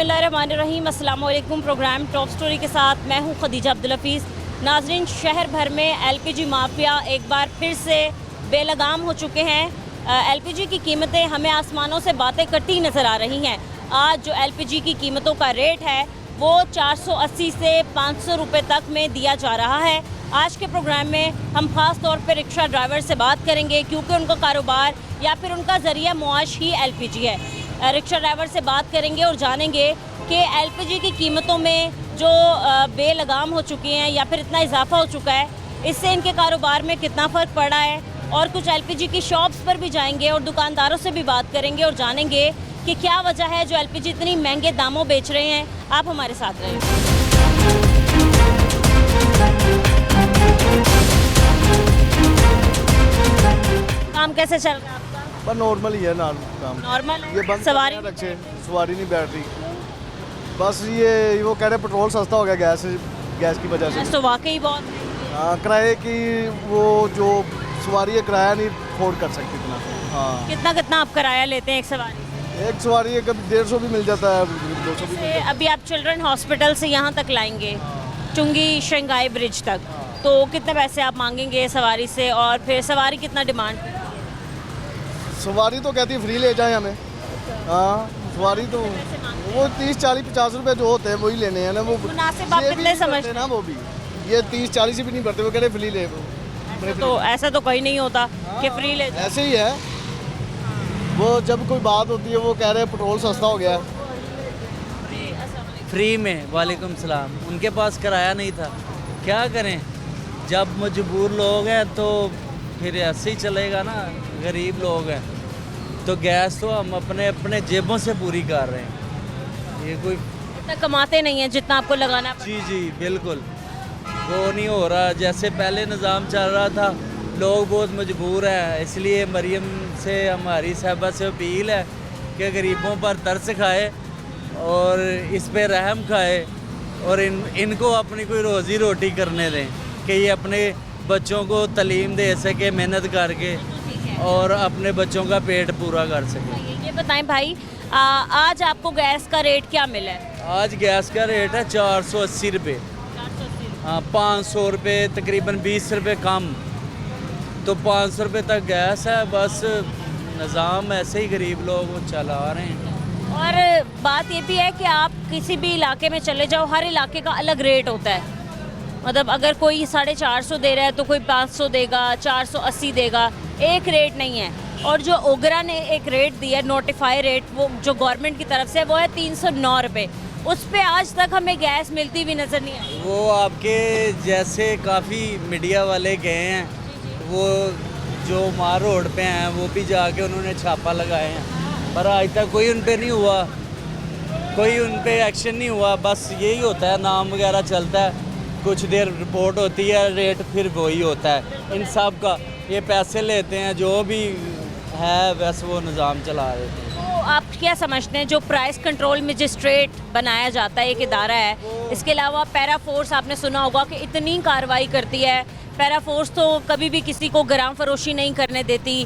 बिस्मिल्लाहिर्रहमानिर्रहीम, अस्सलाम वालेकुम। प्रोग्राम टॉप स्टोरी के साथ मैं हूं खदीजा अब्दुल हफीज़। नाजरीन, शहर भर में एलपीजी माफिया एक बार फिर से बेलगाम हो चुके हैं। एलपीजी की कीमतें हमें आसमानों से बातें करती नज़र आ रही हैं। आज जो एलपीजी की कीमतों का रेट है वो 480 से 500 रुपये तक में दिया जा रहा है। आज के प्रोग्राम में हम ख़ास तौर पर रिक्शा ड्राइवर से बात करेंगे, क्योंकि उनका कारोबार या फिर उनका ज़रिया मुआश ही एलपीजी है। रिक्शा ड्राइवर से बात करेंगे और जानेंगे कि एलपीजी की कीमतों में जो बेलगाम हो चुकी हैं या फिर इतना इजाफा हो चुका है, इससे इनके कारोबार में कितना फ़र्क पड़ा है। और कुछ एलपीजी की शॉप्स पर भी जाएंगे और दुकानदारों से भी बात करेंगे और जानेंगे कि क्या वजह है जो एलपीजी इतनी महंगे दामों बेच रहे हैं। आप हमारे साथ रहें। काम कैसे चल रहा है आपका? पर नॉर्मल ही है ना काम। नॉर्मल है? ये बंद सवारी रखे, सवारी नहीं बैठ रही। बस ये वो कह रहे पेट्रोल सस्ता हो गया गैस की वजह से। तो वाकई बहुत महंगी है। हाँ, किराए की वो जो सवारी है किराया नहीं अफोर्ड कर सकती इतना। हाँ, कितना कितना आप किराया लेते हैं एक सवारी? एक सवारी है कभी 150 भी मिल जाता है, 200 भी मिल से जाता अभी आप चिल्ड्रन हॉस्पिटल से यहाँ तक लाएंगे, चुंगी शंघाई ब्रिज तक, तो कितने पैसे आप मांगेंगे सवारी से? और फिर सवारी कितना डिमांड? है। सवारी तो कहती है फ्री ले जाए हमें। हाँ, सवारी तो वो 30, 40, 50 रुपए जो होते हैं वही लेने हैं ना। वो मुनासिब आप ये भी कितने नहीं समझते करते ना, वो भी ये 30, 40 भी नहीं भरते, वो कह रहे फ्री ले। तो ऐसा तो कहीं नहीं होता कि फ्री ले जाओ। ऐसे ही है। वो जब कोई बात होती है वो कह रहे हैं पेट्रोल सस्ता हो गया है। फ्री में। वालेकुम सलाम। उनके पास किराया नहीं था, क्या करें, जब मजबूर लोग हैं तो फिर ऐसे ही चलेगा ना। गरीब लोग हैं तो गैस तो हम अपने अपने जेबों से पूरी कर रहे हैं। ये कोई इतना कमाते नहीं है जितना आपको लगाना पड़ता। जी जी बिल्कुल वो नहीं हो रहा जैसे पहले निज़ाम चल रहा था। लोग बहुत मजबूर हैं, इसलिए मरियम से हमारी साहबा से अपील है कि गरीबों पर तरस खाए और इस पे रहम खाए और इनको अपनी कोई रोज़ी रोटी करने दें कि ये अपने बच्चों को तालीम दे सके मेहनत करके और अपने बच्चों का पेट पूरा कर सके। ये बताएं भाई, आज आपको गैस का रेट क्या मिला है? आज गैस का रेट है 480 रुपये। हाँ, 500 रुपये, तकरीबन 20 रुपये कम, तो 500 रुपये तक गैस है। बस निज़ाम ऐसे ही गरीब लोग चला रहे हैं। और बात ये भी है कि आप किसी भी इलाके में चले जाओ, हर इलाके का अलग रेट होता है। मतलब अगर कोई 450 दे रहा है तो कोई 500 देगा, 480 देगा, एक रेट नहीं है। और जो ओगरा ने एक रेट दिया है, नोटिफाई रेट, वो जो गवर्नमेंट की तरफ से, वो है 309 रुपये। उस पे आज तक हमें गैस मिलती भी नज़र नहीं आई। वो आपके जैसे काफ़ी मीडिया वाले गए हैं, वो जो मार रोड पे हैं वो भी जाके उन्होंने छापा लगाए हैं, पर आज तक कोई उन पे नहीं हुआ, कोई उन पे एक्शन नहीं हुआ। बस यही होता है, नाम वगैरह चलता है, कुछ देर रिपोर्ट होती है, रेट फिर वही होता है। इन सब का ये पैसे लेते हैं, जो भी है बस वो निज़ाम चला देते हैं। तो आप क्या समझते हैं, जो प्राइस कंट्रोल मजिस्ट्रेट बनाया जाता है, एक इदारा है, इसके अलावा पैरा फोर्स आपने सुना होगा कि इतनी कार्रवाई करती है। पैरा फोर्स तो कभी भी किसी को गराम फरोशी नहीं करने देती।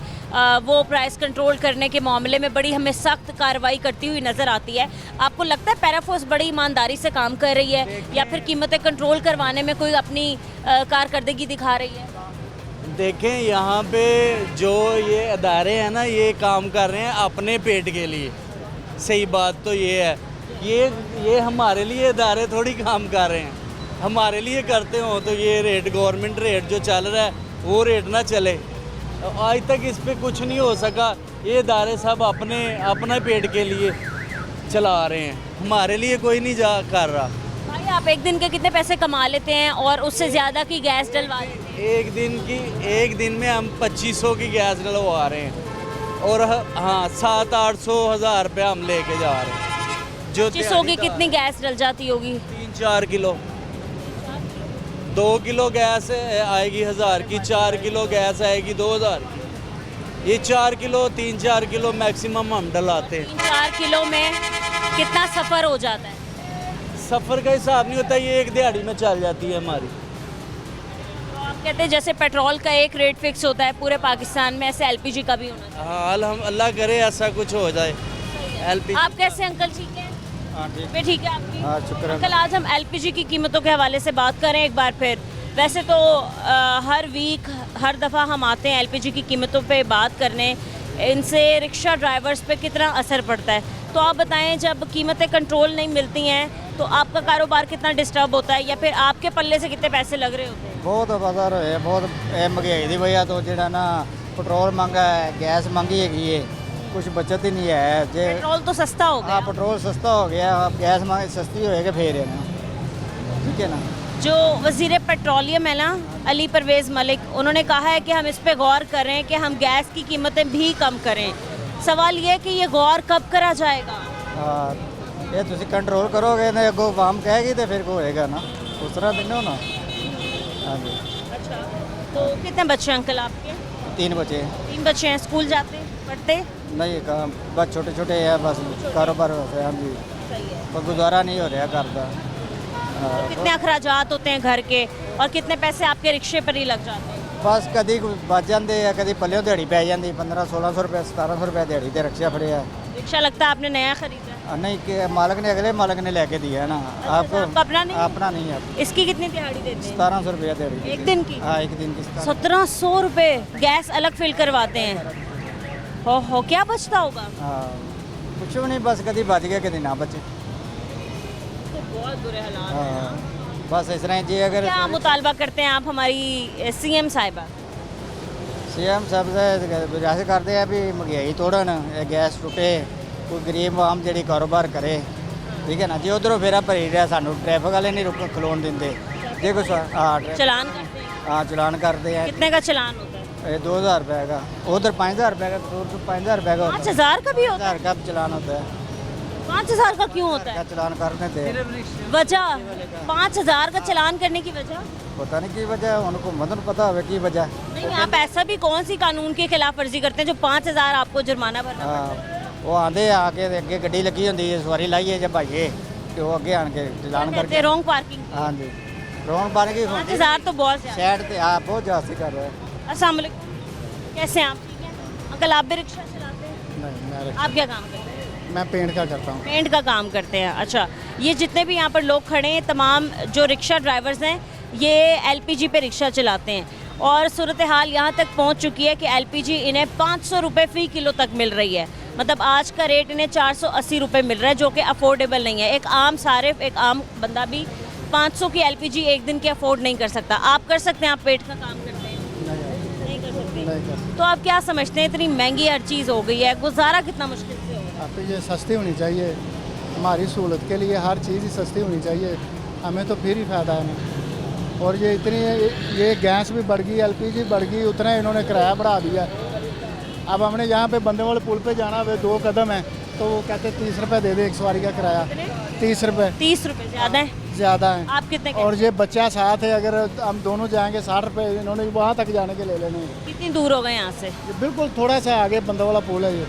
वो प्राइस कंट्रोल करने के मामले में बड़ी हमें सख्त कार्रवाई करती हुई नज़र आती है। आपको लगता है पैरा फोर्स बड़ी ईमानदारी से काम कर रही है या फिर कीमतें कंट्रोल करवाने में कोई अपनी कारकर्दगी दिखा रही है? देखें, यहाँ पे जो ये अदारे हैं ना, ये काम कर रहे हैं अपने पेट के लिए। सही बात तो ये है, ये हमारे लिए अदारे थोड़ी काम कर रहे हैं। हमारे लिए करते हो तो ये रेट, गवर्नमेंट रेट जो चल रहा है वो रेट ना चले। आज तक इस पे कुछ नहीं हो सका। ये अदारे सब अपने पेट के लिए चला रहे हैं, हमारे लिए कोई नहीं जा कर रहा। भाई, आप एक दिन के कितने पैसे कमा लेते हैं और उससे ज़्यादा की गैस डलवा लेते हैं? एक दिन में हम 2500 की गैस डलवा रहे हैं और हाँ 700-800 हज़ार रुपये हम लेके जा रहे हैं। जो 2500 की कितनी गैस डल जाती होगी? 3-4 किलो। 2 किलो गैस आएगी 1000 की, 4 किलो गैस आएगी 2000 की। ये 4 किलो 3-4 किलो मैक्सिमम हम डलाते हैं। 3-4 किलो में कितना सफ़र हो जाता है? सफ़र का हिसाब नहीं होता, ये एक दिहाड़ी में चल जाती है हमारी। तो आप कहते हैं जैसे पेट्रोल का एक रेट फिक्स होता है पूरे पाकिस्तान में, ऐसे एलपीजी का भी होना चाहिए। हाँ, अल्लाह करे ऐसा कुछ हो जाए। एलपीजी आप कैसे अंकल, ठीक है? हाँ ठीक। मैं ठीक है आपकी? हाँ शुक्र है। अंकल आज हम एलपीजी की कीमतों के हवाले से बात करें एक बार फिर। वैसे तो हर वीक हर दफ़ा हम आते हैं एलपीजी की कीमतों पे बात करने, इनसे रिक्शा ड्राइवर्स पे कितना असर पड़ता है। तो आप बताएं, जब कीमतें कंट्रोल नहीं मिलती हैं तो आपका कारोबार कितना डिस्टर्ब होता है, या फिर आपके पल्ले से कितने पैसे लग रहे होते हैं? बहुत बाजार होए बहुत महंगाई की वजह तो ਜਿਹੜਾ ना पेट्रोल महंगा है, गैस महंगी है, कुछ बचत ही नहीं है जे। पेट्रोल तो सस्ता हो हाँ गया। पेट्रोल सस्ता हो गया, अब गैस महंगी सस्ती होएगी फिर है ना, ठीक है ना। जो वज़ीर पेट्रोलियम है ना अली परवेज़ मलिक, उन्होंने कहा है कि हम इस पे गौर करें कि हम गैस की कीमतें भी कम करें। सवाल ये है कि ये गौर कब करा जाएगा? ये ਤੁਸੀਂ कंट्रोल करोगे ना, अगो वाम कहेगी तो फिर को होएगा ना, उस तरह दिन ना। हाँ जी। अच्छा, तो कितने बच्चे हैं अंकल आपके? 3 बचे 3 बच्चे हैं, स्कूल जाते हैं, पढ़ते? नहीं काम बस छोटे छोटे है, बस कारोबार होते हैं। हाँ जी, सही है। पर गुजारा नहीं हो रहा घर का। तो कितने अखराजात होते हैं घर के, और कितने पैसे आपके रिक्शे पर ही लग जाते हैं? बस कभी बच जाते हैं, कभी पल्ले दिहाड़ी पै जाती, 1500-1600 रुपये 1700 रुपये दिहाड़ी ते रिक्शा फड़िया। रिक्शा लगता है आपने नया खरीदा है? नहीं कि मालिक ने अगले मालिक ने लेके दिया है ना, आपको आपका अपना नहीं? अपना नहीं है। इसकी कितनी दिहाड़ी देते हैं? 1700 रुपये दिहाड़ी एक दिन की? हाँ एक दिन की 1700 रुपये। गैस अलग फिल करवाते हैं? हो क्या बचता होगा? हाँ कुछ भी नहीं, बस कभी बच गया कभी ना बचे। तो बहुत बुरे हालात हैं। हाँ बस इस तरह जी। अगर क्या मुतालबा करते हैं आप हमारी सीएम साहिबा? सीएम साहब से गुजारिश करते हैं भी महंगाई तोड़न, गैस टुटे, कोई गरीब आम जी कारोबार करे, ठीक है ना जी। उधरों फेरा भरी रहा, सानू ट्रैफिक वाले नहीं रुक खलोन देंगे जे कुछ। हाँ चलान करते हैं? हाँ चलान करते हैं। कितने का चलान होता है? ये 2000 रुपये का, उधर 5000 रुपये का, 5000 रुपये का होता है। 5000 का भी होता है? 5000 का चलान होता है। 5000 का क्यों होता क्या है? चलान करने थे, वजह 5000 का चलान करने की वजह? पता नहीं की वजह, उनको मतलब पता हो की वजह। नहीं, आप ऐसा भी कौन सी कानून के खिलाफ वर्जी करते हैं जो 5000 आपको जुर्माना भरना पड़ता है? हाँ वो आंदे आके अगे गड्डी लगी होंगी है, सवारी लाइए जब भाईए तो अगे आन के चलान कहते करके। हैं रॉन्ग पार्किंग। हाँ जी रोन बन गई 5000 तो बहुत ज्यादा। साइड पे आप बहुत जास्ती कर रहे हैं। अस्सलाम वालेकुम, कैसे हैं आप? ठीक है अंकल, आप भी रिक्शा चलाते हैं? नहीं आप क्या काम करते हैं? मैं पेंट का करता हूँ। पेंट का काम करते हैं। अच्छा, ये जितने भी यहाँ पर लोग खड़े हैं, तमाम जो रिक्शा ड्राइवर्स हैं, ये एलपीजी पे रिक्शा चलाते हैं, और सूरत हाल यहाँ तक पहुँच चुकी है कि एलपीजी इन्हें 500 रुपये फ़ी किलो तक मिल रही है। मतलब आज का रेट इन्हें 480 रुपये मिल रहा है, जो कि अफोर्डेबल नहीं है। एक आम सारिफ, एक आम बंदा भी 500 की एलपीजी एक दिन की अफोर्ड नहीं कर सकता। आप कर सकते हैं? आप पेट का काम करते हैं? नहीं कर सकते। तो आप क्या समझते हैं, इतनी महंगी हर चीज़ हो गई है, गुजारा कितना मुश्किल से हो रहा है? आप ये सस्ती होनी चाहिए, हमारी सहूलत के लिए हर चीज़ ही सस्ती होनी चाहिए, हमें तो फिर ही फ़ायदा है ना। और ये इतनी ये गैस भी बढ़ गई, एलपीजी बढ़ गई, उतना इन्होंने किराया बढ़ा दिया। अब हमने यहाँ पे बंदेवाल पुल पे जाना है, 2 कदम है, तो वो कहते 30 रुपये दे दे एक सवारी का किराया। 30 रुपये 30 रुपये ज़्यादा है? ज़्यादा है। आप कितने और ये बच्चा साथ है, अगर हम दोनों जाएंगे 60 रुपये इन्होंने वहाँ तक जाने के ले लेने हैं। कितनी दूर हो गए यहाँ से? ये बिल्कुल थोड़ा सा आगे बंदेवाला पुल है ये,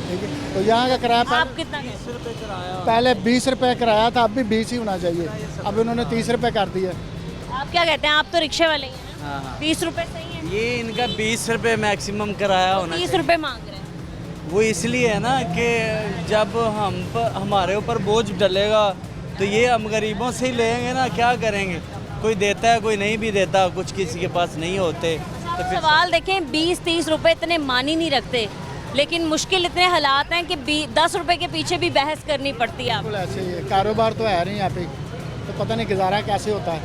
ठीक है। तो यहाँ का किराया आप कितना कहते पहले 20 रुपये किराया था, अब भी 20 ही होना चाहिए, अब इन्होंने 30 रुपये कर दिया। हैं? आप क्या कहते हैं? आप तो रिक्शे वाले ही हैं ना? हाँ 20 रुपये सही है? ये इनका 20 रुपये मैक्सिमम किराया होना 30 चाहिए। रुपये मांग रहे हैं। वो इसलिए है ना कि जब हमारे ऊपर बोझ डलेगा तो ये हम गरीबों से ही लेंगे ना, क्या करेंगे? कोई देता है, कोई नहीं भी देता, कुछ किसी के पास नहीं होते। तो सवाल देखें, 20-30 रुपए इतने मानी नहीं रखते, लेकिन मुश्किल इतने हालात हैं कि 10 रुपए के पीछे भी बहस करनी पड़ती है आपको। बिल्कुल ऐसे ही है, कारोबार तो है नहीं यहाँ पे, तो पता नहीं गुजारा कैसे होता है,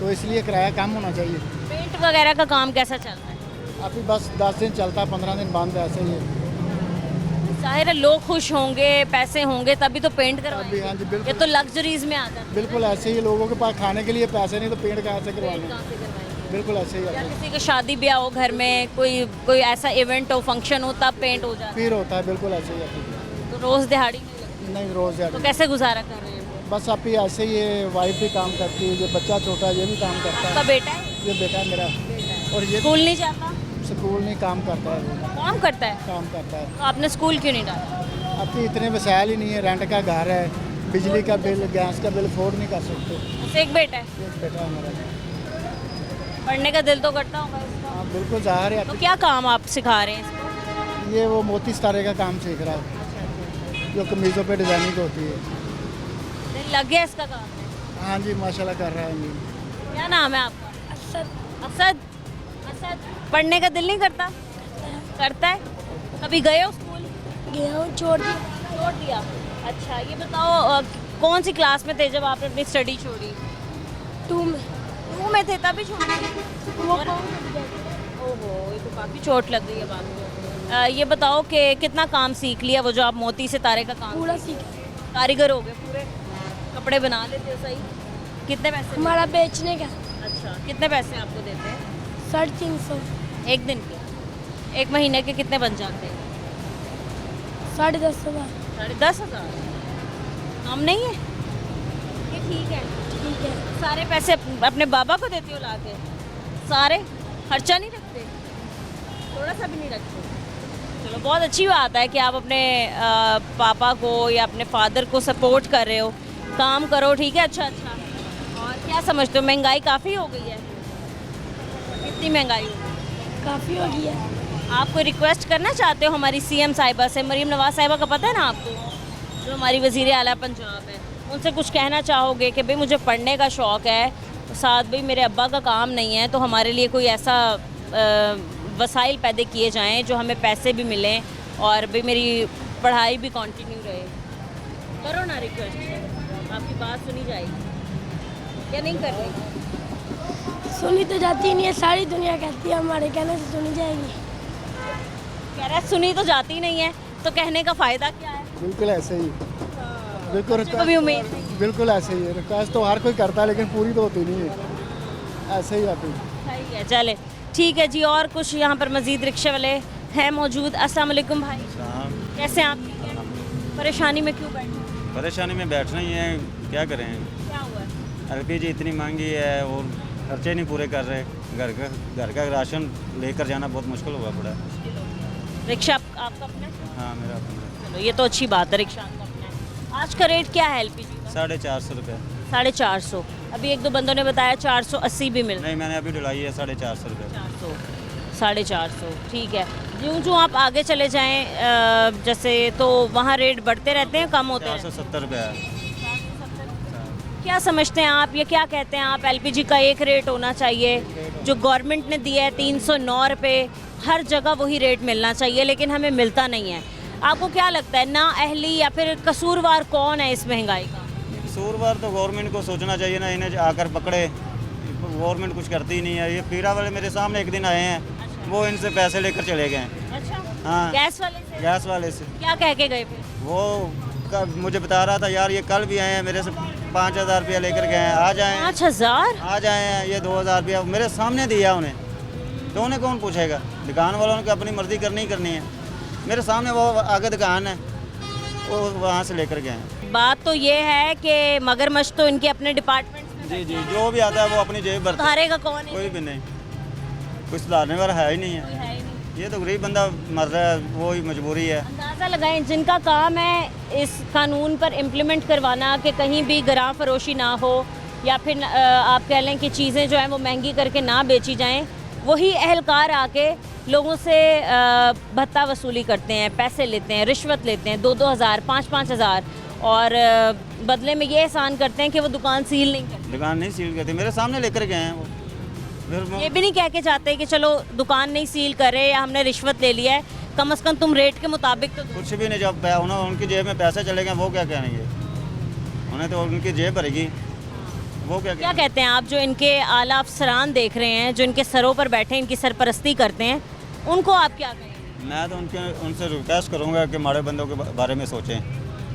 तो इसलिए किराया कम होना चाहिए। पेंट वगैरह का काम कैसा चल रहा है? अभी बस 10 दिन चलता है, 15 दिन बंद है, ऐसे ही है। जाहिर है लोग खुश होंगे, पैसे होंगे तभी तो पेंट अभी करवाएंगे। हाँ जी ये बिल्कुल तो लग्जरीज में आ जाता है। बिल्कुल ऐसे ही, लोगों के पास खाने के लिए पैसे नहीं तो पेंट कहाँ से करवाने। कहाँ से करवाएंगे? बिल्कुल ऐसे ही या है, किसी का शादी ब्याह हो घर में, कोई ऐसा इवेंट हो, फंक्शन हो, तब पेंट हो जाता है। फिर होता है, बिल्कुल ऐसे ही है। तो रोज़ दिहाड़ी नहीं लगती। नहीं रोज़ तो कैसे गुजारा कर रहे हैं? बस आप ही ऐसे ही है, वाइफ भी काम करती है, ये बच्चा छोटा है, ये भी काम करता आपका है। बेटा है? ये बेटा है मेरा, और ये स्कूल नहीं जाता? स्कूल नहीं काम करता है, वो काम करता है? काम करता है। तो आपने स्कूल क्यों नहीं डाला? आपकी इतने वसाइल ही नहीं है, रेंट का घर है, बिजली का बिल, गैस का बिल अफोर्ड नहीं कर सकते। बस एक बेटा है? एक बेटा है मेरा। पढ़ने का दिल तो करता होगा इसका। हाँ बिल्कुल ज़ाहिर है। तो क्या काम आप सिखा रहे हैं इसको? ये वो मोती सितारे का काम सीख रहा है। जो कमीज़ों पे डिज़ाइनिंग होती है। नहीं, लग गया इसका काम। हाँ जी, माशाल्लाह कर रहा है जी। क्या नाम है आपका? असद। असद, पढ़ने का दिल नहीं करता? करता है। कभी गए हो स्कूल? गया हूँ, छोड़ दिया। छोड़ दिया। अच्छा, ये बताओ कौन सी क्लास में थे जब आपने अपनी स्टडी छोड़ी? 2 में। 2 में थे तभी छोड़ी? वो और- ओहो, ये तो काफ़ी चोट लग गई है बात में। ये बताओ कि कितना काम सीख लिया वो जो आप मोती सितारे का काम पूरा सीखे? सीखा। कारीगर हो गए पूरे? कपड़े बना लेते हो सही? कितने पैसे? हमारा बेचने का अच्छा, कितने पैसे आपको देते हैं 350 एक दिन के? एक महीने के कितने बन जाते हैं? 10,500 10,500। कम नहीं है ये? ठीक है। ठीक है। सारे पैसे अपने बाबा को देते हो ला के? सारे खर्चा नहीं रखते? थोड़ा सा भी नहीं रखते? चलो, बहुत अच्छी बात है कि आप अपने पापा को या अपने फादर को सपोर्ट कर रहे हो। काम करो, ठीक है। अच्छा। और क्या समझते हो, महंगाई काफ़ी हो गई है? कितनी महंगाई हो गई? काफ़ी हो गया। आप कोई रिक्वेस्ट करना चाहते हो हमारी सीएम साहिबा से? मरीम नवाज साहिबा का पता है ना आपको, जो हमारी वज़ीर आला पंजाब है? उनसे कुछ कहना चाहोगे कि भाई मुझे पढ़ने का शौक़ है, साथ भाई मेरे अब्बा का काम नहीं है, तो हमारे लिए कोई ऐसा वसाइल पैदा किए जाएं जो हमें पैसे भी मिलें और भाई मेरी पढ़ाई भी कंटिन्यू रहे? करो ना रिक्वेस्ट, आपकी बात सुनी जाएगी या नहीं कर रही? सुनी तो जाती नहीं है, सारी दुनिया कहती है हमारे कहने से सुनी जाएगी। कह रहा है सुनी तो जाती नहीं है, तो कहने का फ़ायदा क्या है? बिल्कुल ऐसे ही, बिल्कुल मुझे कभी उम्मीद नहीं है। बिल्कुल ऐसे ही है। रिक्वेस्ट तो हर कोई करता है लेकिन पूरी तो होती नहीं है, ऐसे ही आती। सही है, चले ठीक है जी। और कुछ यहाँ पर मज़ीद रिक्शे वाले हैं मौजूद। अस्सलाम वालेकुम भाई, कैसे हैं आप? ठीक है। परेशानी में क्यों बैठे? परेशानी में बैठना ही है, क्या करें। क्या हुआ? एलपीजी इतनी महंगी है और खर्चे नहीं पूरे कर रहे। घर का राशन लेकर जाना बहुत मुश्किल हुआ पड़ा है। रिक्शा आपका अपना है? हाँ, मेरा अपना। चलो, ये तो अच्छी बात है, रिक्शा आपका अपना है। आज का रेट क्या है एलपीजी का? 450 रुपये। 450। अभी एक दो बंदों ने बताया 480 भी मिल रहा नहीं, मैंने अभी डलाई है 450 रुपये। है। 450, ठीक है। यूँ आप आगे चले जाएं जैसे तो वहाँ रेट बढ़ते रहते हैं, कम होते हैं? 470 रुपये है। क्या समझते हैं आप, ये क्या कहते हैं आप, एलपीजी का एक रेट होना चाहिए? जो गवर्नमेंट ने दिया है 309 रुपये, हर जगह वही रेट मिलना चाहिए, लेकिन हमें मिलता नहीं है। आपको क्या लगता है, ना अहली या फिर कसूरवार कौन है इस महंगाई का? कसूरवार तो गवर्नमेंट को सोचना चाहिए ना, इन्हें आकर पकड़े। गवर्नमेंट कुछ करती ही नहीं है। ये पीरा वाले मेरे सामने एक दिन आए हैं, वो इनसे पैसे लेकर चले गए। अच्छा, हाँ, गैस वाले से? गैस वाले से। क्या कह के गए फिर? वो मुझे बता रहा था, यार ये कल भी आए हैं, मेरे से 5,000 रुपया लेकर गए हैं, आ जाएं। 5,000? आ जाए हैं, ये 2,000 रुपया मेरे सामने दिया उन्हें, तो उन्हें कौन पूछेगा? दुकान वालों ने अपनी मर्जी करनी ही करनी है। मेरे सामने वो आगे दुकान है, वो वहाँ से लेकर गए हैं। बात तो ये है कि मगरमच्छ तो इनके अपने डिपार्टमेंट में जी जी, जो भी आता है वो अपनी जेब भरता है, सुधारेगा कौन है? कोई भी नहीं, कुछ सुधारने वाला है ही नहीं कोई है। है ही नहीं। ये तो गरीब बंदा मर रहा है, वो ही मजबूरी है। अंदाज़ा लगाएं, जिनका काम है इस कानून पर इम्प्लीमेंट करवाना कि कहीं भी गरां फरोशी ना हो या फिर आप कह लें कि चीज़ें जो हैं वो महंगी करके ना बेची जाएं, वही अहलकार आके लोगों से भत्ता वसूली करते हैं, पैसे लेते हैं, रिश्वत लेते हैं, 2-2 हज़ार, 5-5 हज़ार, और बदले में ये एहसान करते हैं कि वो दुकान सील नहीं करते। दुकान नहीं सील करती, मेरे सामने लेकर गए हैं वो। फिर ये भी नहीं कह के जाते कि चलो दुकान नहीं सील करे या हमने रिश्वत ले लिया है, कम से कम तुम रेट के मुताबिक तो दो। कुछ भी नहीं, जब उनकी जेब में पैसे चले गए वो क्या कहेंगे? उन्हें तो उनकी जेब भरेगी, वो क्या क्या कहते हैं आप, जो इनके आला अफसरान देख रहे हैं, जो इनके सरों पर बैठे इनकी सरपरस्ती करते हैं, उनको आप क्या कहेंगे? मैं तो उनसे रिक्वेस्ट करूंगा कि माड़े बंदों के बारे में सोचें।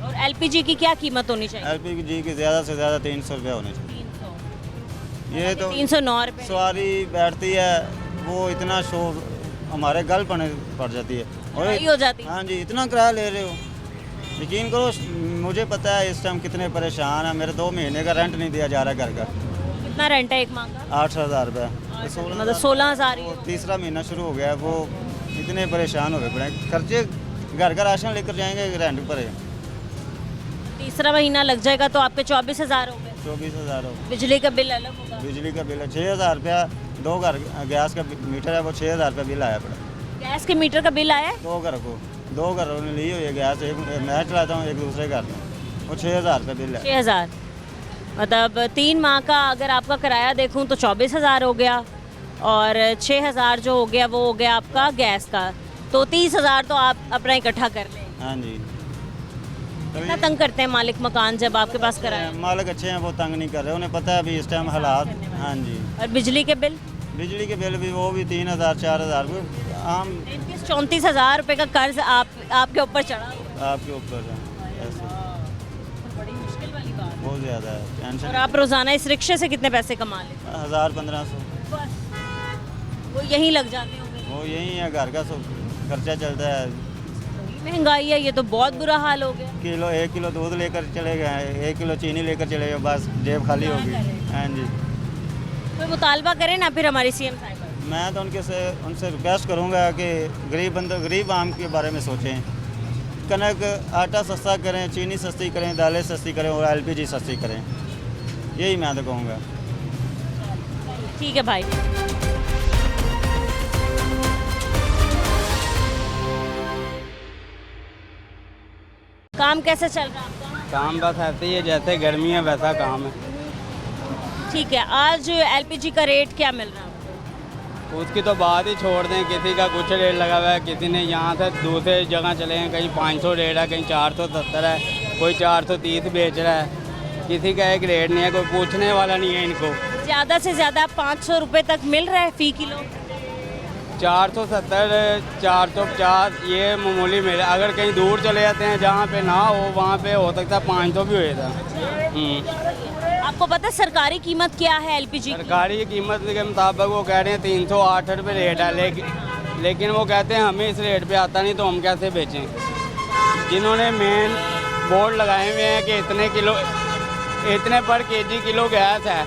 और एलपीजी की क्या कीमत होनी चाहिए? एलपीजी की ज़्यादा से ज़्यादा 300 रुपया होने चाहिए। 300। ये तो 309 रुपये। सवारी बैठती है, वो इतना शोर हमारे गल पड़ जाती है। लड़ाई हो जाती है। हाँ जी, इतना किराया ले रहे हो, यकीन करो मुझे पता है इस टाइम कितने परेशान हैं। मेरे 2 महीने का रेंट नहीं दिया जा रहा है घर का। कितना रेंट है एक माह का? 8,000 रुपये, मतलब 16,000 ही। तीसरा महीना शुरू हो गया है, वो इतने परेशान हो गए पड़े। खर्चे घर का राशन लेकर जाएंगे, रेंट पर है। तीसरा महीना लग जाएगा तो आपके 24,000 हो गए। 24,000 हो। बिजली का बिल अलग होगा। बिजली का बिल है 6,000 रुपया। 2 घर गैस का मीटर है, वो 6,000 रुपया बिल आया पड़ा। गैस के मीटर का बिल आया है? 2 घर को 2 घरों ने ली हुई है गैस, एक मैं चलाता हूँ, एक दूसरे घर में। वो 6,000 रुपये बिल है। 6,000 मतलब 3 माह का अगर आपका किराया देखूं तो 24,000 हो गया, और 6,000 जो हो गया वो हो गया आपका गैस का, तो 30,000 तो आप अपना इकट्ठा कर लें। हाँ जी। कितना तंग करते हैं मालिक मकान जब आपके पास किराया? मालिक अच्छे हैं, वो तंग नहीं कर रहे, उन्हें पता है अभी इस टाइम हालात। हाँ जी। और बिजली के बिल? बिजली के बिल भी वो भी 3,000 4,000 आम 34,000 रुपये का कर्ज आपके ऊपर चढ़ा हुआ है। आपके ऊपर है, ऐसे बड़ी मुश्किल वाली बात है। बहुत ज़्यादा है और टेंशन। आप रोजाना इस रिक्शे से कितने पैसे कमा लेते 1,000-1,500 हैं? बस वो यहीं लग जाते होंगे। वो यही है, घर का सब खर्चा चलता है। महंगाई है, ये तो बहुत बुरा हाल हो गया। 1 किलो दूध लेकर चले गए, 1 किलो चीनी लेकर चले गए, बस जेब खाली हो गई। हाँ जी। कोई मुतालबा करें ना फिर हमारी सीएम साहिबा। मैं तो उनसे रिक्वेस्ट करूंगा कि गरीब आम के बारे में सोचें। कनक आटा सस्ता करें, चीनी सस्ती करें, दालें सस्ती करें और LPG सस्ती करें, यही मैं तो कहूँगा। ठीक है भाई। काम कैसे चल रहा है आपका? काम बस ऐसे ही है, जैसे गर्मी है वैसा काम है। ठीक है, आज LPG का रेट क्या मिल रहा है? उसकी तो बात ही छोड़ दें, किसी का कुछ रेट लगा हुआ है, किसी ने यहाँ से दूसरे जगह चले हैं, कहीं 500 रेट है, कहीं 470 है, कोई 430 बेच रहा है, किसी का एक रेट नहीं है, कोई पूछने वाला नहीं है इनको। ज़्यादा से ज़्यादा 500 रुपये तक मिल रहा है फ़ी किलो? 470 450 ये मामूली मिले। अगर कहीं दूर चले जाते हैं जहाँ पे ना हो, वहाँ पे हो सकता है 500 भी हुए था। आपको पता है सरकारी कीमत क्या है LPG की? सरकारी कीमत के मुताबिक वो कह रहे हैं 308 रुपये रेट है, लेकिन वो कहते हैं हमें इस रेट पे आता नहीं, तो हम कैसे बेचें। जिन्होंने मेन बोर्ड लगाए हुए हैं कि इतने पर केजी किलो गैस है,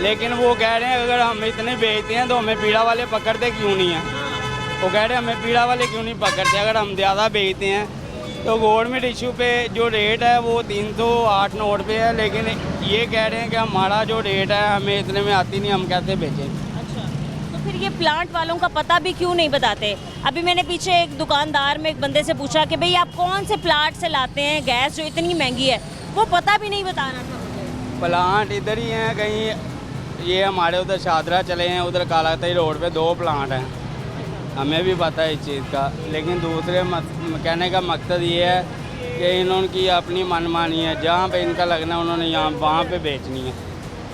लेकिन वो कह रहे हैं अगर हम इतने बेचते हैं तो हमें पीड़ा वाले पकड़ते क्यों नहीं हैं। वो कह रहे हैं हमें पीड़ा वाले क्यों नहीं पकड़ते, अगर हम ज़्यादा बेचते हैं। तो गवर्नमेंट इशू पे जो रेट है वो 308 नोट पे है, लेकिन ये कह रहे हैं कि हमारा जो रेट है हमें इतने में आती नहीं, हम कैसे बेचें। अच्छा, तो फिर ये प्लांट वालों का पता भी क्यों नहीं बताते? अभी मैंने पीछे एक दुकानदार में एक बंदे से पूछा कि भाई आप कौन से प्लांट से लाते हैं गैस जो इतनी महंगी है, वो पता भी नहीं बता रहा था मुझे। प्लांट इधर ही हैं कहीं, ये हमारे उधर शादरा चले हैं, उधर कालातई रोड पे 2 प्लांट हैं, हमें भी पता है इस चीज़ का। लेकिन दूसरे कहने का मकसद ये है कि इन्होंने अपनी मनमानी है, जहाँ पे इनका लगना है उन्होंने वहाँ पे बेचनी है।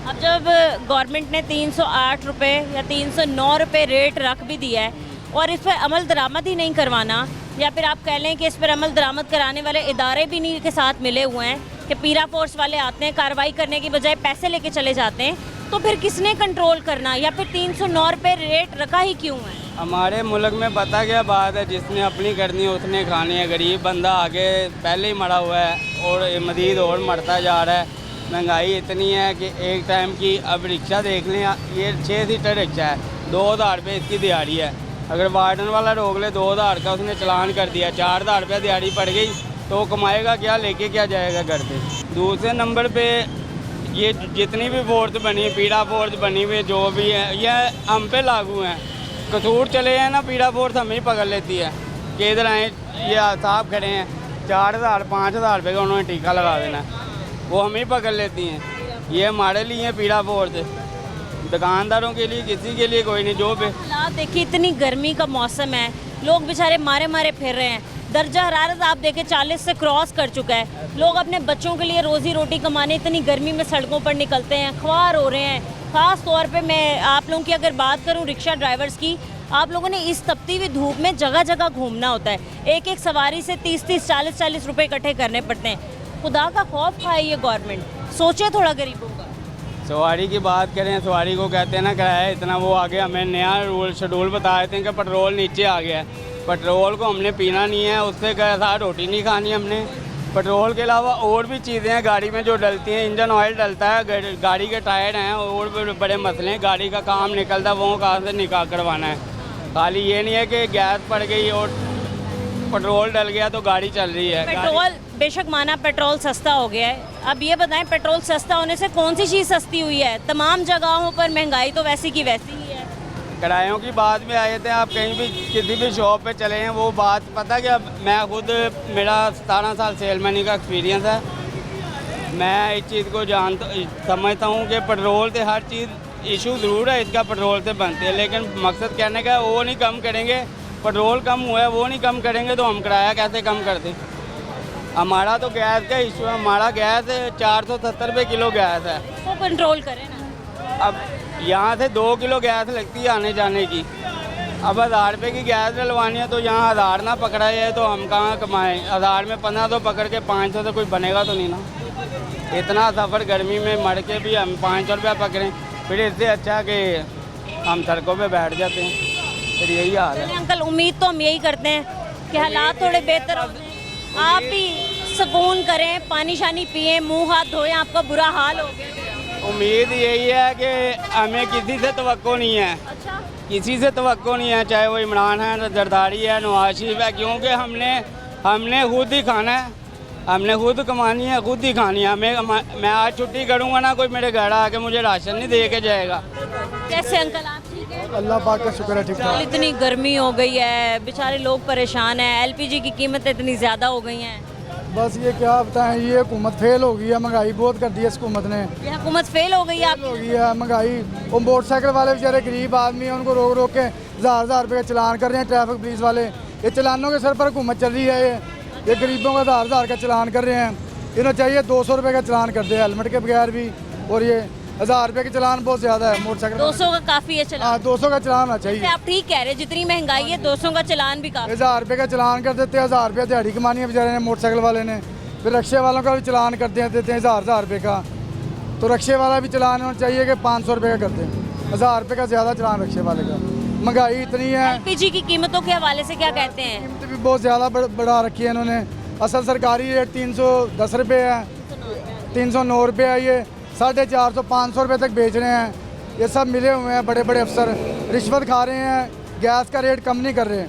अब जब गवर्नमेंट ने 308 रुपये या 309 रुपये रेट रख भी दिया है और इस पर अमल दरामद ही नहीं करवाना, या फिर आप कह लें कि इस पर अमल दरामद कराने वाले इदारे भी नहीं के साथ मिले हुए हैं कि पीरा फोर्स वाले आते हैं, कार्रवाई करने की बजाय पैसे लेके चले जाते हैं, तो फिर किसने कंट्रोल करना, या फिर 309 रुपये रेट रखा ही क्यों है? हमारे मुल्क में पता क्या बात है, जिसने अपनी करनी है उसने खानी है। गरीब बंदा आगे पहले ही मरा हुआ है और मज़ीद और मरता जा रहा है। महंगाई इतनी है कि एक टाइम की, अब रिक्शा देख लें, ये 6 सीटर रिक्शा है, 2,000 रुपये इसकी दिहाड़ी है। अगर वार्डन वाला रोक ले 2,000 का उसने चलान कर दिया, 4,000 रुपये दिहाड़ी पड़ गई, तो वो कमाएगा क्या, लेके क्या जाएगा घर पे। दूसरे नंबर पे ये जितनी भी फोर्स बनी है, पीड़ा फोर्स बनी हुई जो भी है, यह हम पे लागू हैं। कसूर चले हैं ना, पीड़ा फोर्स हमें ही पकड़ लेती है कि इधर आए, ये साहब खड़े हैं, 4,000-5,000 रुपये का उन्होंने टीका लगा देना है, वो हमें ही पकड़ लेती हैं। ये हमारे लिए पीड़ा फोर्स, दुकानदारों के लिए किसी के लिए कोई नहीं। जो भी आप देखिए, इतनी गर्मी का मौसम है, लोग बेचारे मारे मारे फिर रहे हैं, दर्जा हरारत आप देखें 40 से क्रॉस कर चुका है। लोग अपने बच्चों के लिए रोज़ी रोटी कमाने इतनी गर्मी में सड़कों पर निकलते हैं, ख्वार हो रहे हैं। ख़ास तौर पे मैं आप लोगों की अगर बात करूं रिक्शा ड्राइवर्स की, आप लोगों ने इस तपती हुई धूप में जगह जगह घूमना होता है, एक एक सवारी से 30-30 40-40 रुपये इकट्ठे करने पड़ते हैं। खुदा का खौफ खाए ये गवर्नमेंट, सोचे थोड़ा गरीबों का। सवारी की बात करें, सवारी को कहते हैं ना किराया इतना, वो आगे हमें नया रूल शेड्यूल बता देते हैं कि पेट्रोल नीचे आ गया है। पेट्रोल को हमने पीना नहीं है, उससे साथ रोटी नहीं खानी हमने। पेट्रोल के अलावा और भी चीज़ें हैं गाड़ी में जो डलती हैं, इंजन ऑयल डलता है, गाड़ी के टायर हैं, और भी बड़े मसले हैं। गाड़ी का काम निकलता है, वो कहाँ से निकाल करवाना है। खाली ये नहीं है कि गैस पड़ गई और पेट्रोल डल गया तो गाड़ी चल रही है। पेट्रोल बेशक माना पेट्रोल सस्ता हो गया है, अब ये बताएं पेट्रोल सस्ता होने से कौन सी चीज़ सस्ती हुई है? तमाम जगहों पर महंगाई तो वैसी की वैसी ही है। किरायों की बात में आए थे। आप कहीं भी किसी भी शॉप पे चले हैं, वो बात पता क्या, मैं खुद, मेरा 17 साल सेलमैनी का एक्सपीरियंस है। मैं इस चीज़ को समझता हूँ कि पेट्रोल से हर चीज़ इशू ज़रूर है, इसका पेट्रोल से बनते हैं, लेकिन मकसद कहने का वो नहीं कम करेंगे। पेट्रोल कम हुआ है, वो नहीं कम करेंगे तो हम किराया कैसे कम कर दें। हमारा तो गैस का इशू है, हमारा गैस 470 रुपये किलो गैस है। इसको कंट्रोल करें ना। अब यहाँ से 2 किलो गैस लगती है आने जाने की। अब 1000 रुपये की गैस डलवानी है तो यहाँ 1000 ना पकड़ा जाए तो हम कहाँ कमाएँ। 1000 में 1500 पकड़ के 500 से कुछ बनेगा तो नहीं ना। इतना सफ़र गर्मी में मर के भी हम 500 रुपया पकड़ें, फिर इससे अच्छा कि हम सड़कों पे बैठ जाते हैं। फिर यही हाल है। चलिए अंकल, उम्मीद तो हम यही करते हैं कि हालात थोड़े बेहतर हो जाएं, आप भी सुकून करें, पानी शानी पिएं, मुंह हाथ धोएं, आपका बुरा हाल हो गया। उम्मीद यही है कि हमें किसी से तवक्को नहीं है, अच्छा, किसी से तवक्को नहीं है, चाहे वो इमरान है, जरदारी है, नवाज शरीफ है, क्योंकि हमने खुद ही खाना है, हमने खुद कमानी है, खुद ही खानी है। मैं आज छुट्टी करूँगा ना, कोई मेरे घर आके मुझे राशन नहीं दे के जाएगा। कैसे अंकल, आप ठीक है? अल्लाह पाक का शुक्र है, ठीक ठाक। इतनी गर्मी हो गई है, बेचारे लोग परेशान हैं, एलपीजी की कीमतें इतनी ज़्यादा हो गई हैं। बस ये क्या बताएं, ये हुकूमत फेल हो गई है, महंगाई बहुत कर दी है इस हुकूमत ने। ये हुकूमत फेल हो गई है हो गई है महंगाई। वो मोटरसाइकिल वाले बेचारे गरीब आदमी हैं, उनको रोक रोक के 1000 रुपये का चलान कर रहे हैं ट्रैफिक पुलिस वाले। ये चलानों के सर पर हुकूमत चल रही है। ये गरीबों का 1000 का चलान कर रहे हैं। इन्हें चाहिए 200 रुपये का चलान कर दे हेलमेट के बगैर भी, और ये 1000 रुपये का चलान बहुत ज़्यादा है मोटरसाइकिल। 200 का काफ़ी है चलान। हाँ, 200 का चलान होना चाहिए। आप ठीक कह रहे हैं, जितनी महंगाई है 200 का चलान भी काफ़ी। 1000 रुपये का चलान कर देते हैं, 1000 रुपये दिहाड़ी कमानी है बेचारे ने मोटरसाइकिल वाले ने। फिर रक्शे वालों का भी चलान कर देते हैं 1000 रुपये का। तो रक्शे वाला भी चलान होना चाहिए कि 500 रुपये का कर दें। 1000 रुपये का ज़्यादा चलान रक्शे वाले का। महंगाई इतनी है। एलपीजी की कीमतों के हवाले से क्या कहते हैं? कीमत भी बहुत ज़्यादा बढ़ा रखी है इन्होंने। असल सरकारी रेट 310 रुपये है, 309 रुपये है। ये 450 500 रुपये तक बेच रहे हैं। ये सब मिले हुए हैं, बड़े बड़े अफसर रिश्वत खा रहे हैं, गैस का रेट कम नहीं कर रहे।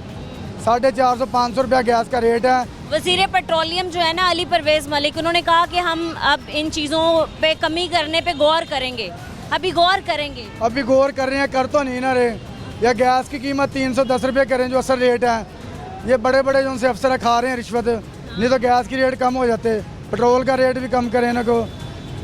450 500 रुपया गैस का रेट है। वज़ीर पेट्रोलियम जो है ना, अली परवेज़ मलिक, उन्होंने कहा कि हम अब इन चीज़ों पे कमी करने पे गौर करेंगे। अभी गौर करेंगे? अभी गौर कर रहे हैं, कर तो नहीं ना रहे। या गैस की कीमत 310 रुपये करें जो असल रेट है। ये बड़े बड़े जो उनसे अफसर खा रहे हैं रिश्वत, नहीं तो गैस की रेट कम हो जाते। पेट्रोल का रेट भी कम करें ना को,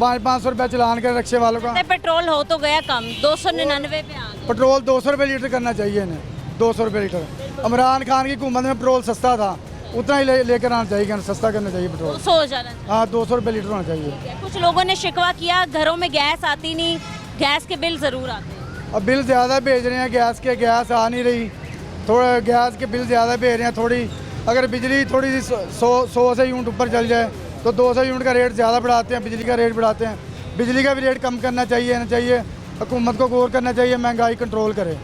500 रुपये चलान करें रक्शे वालों का। पेट्रोल हो तो गया कम, 299 पे आ गया। पेट्रोल 200 रुपये लीटर करना चाहिए इन्हें, 200 रुपये लीटर। इमरान खान की हुकूमत में पेट्रोल सस्ता था, उतना ही लेकर आना चाहिए, सस्ता करना चाहिए पेट्रोल। 200 हो जाना। हाँ, 200 रुपये लीटर होना चाहिए। कुछ लोगों ने शिकवा किया, घरों में गैस आती नहीं, गैस के बिल ज़रूर आते हैं। अब बिल ज़्यादा भेज रहे हैं गैस के, गैस आ नहीं रही, थोड़ा गैस के बिल ज़्यादा भेज रहे हैं। थोड़ी अगर बिजली थोड़ी सी 100 से यूनिट ऊपर चल जाए तो 200 यूनिट का रेट ज़्यादा बढ़ाते हैं, बिजली का रेट बढ़ाते हैं। बिजली का भी रेट कम करना चाहिए। हुकूमत को गौर करना चाहिए, महंगाई कंट्रोल करे।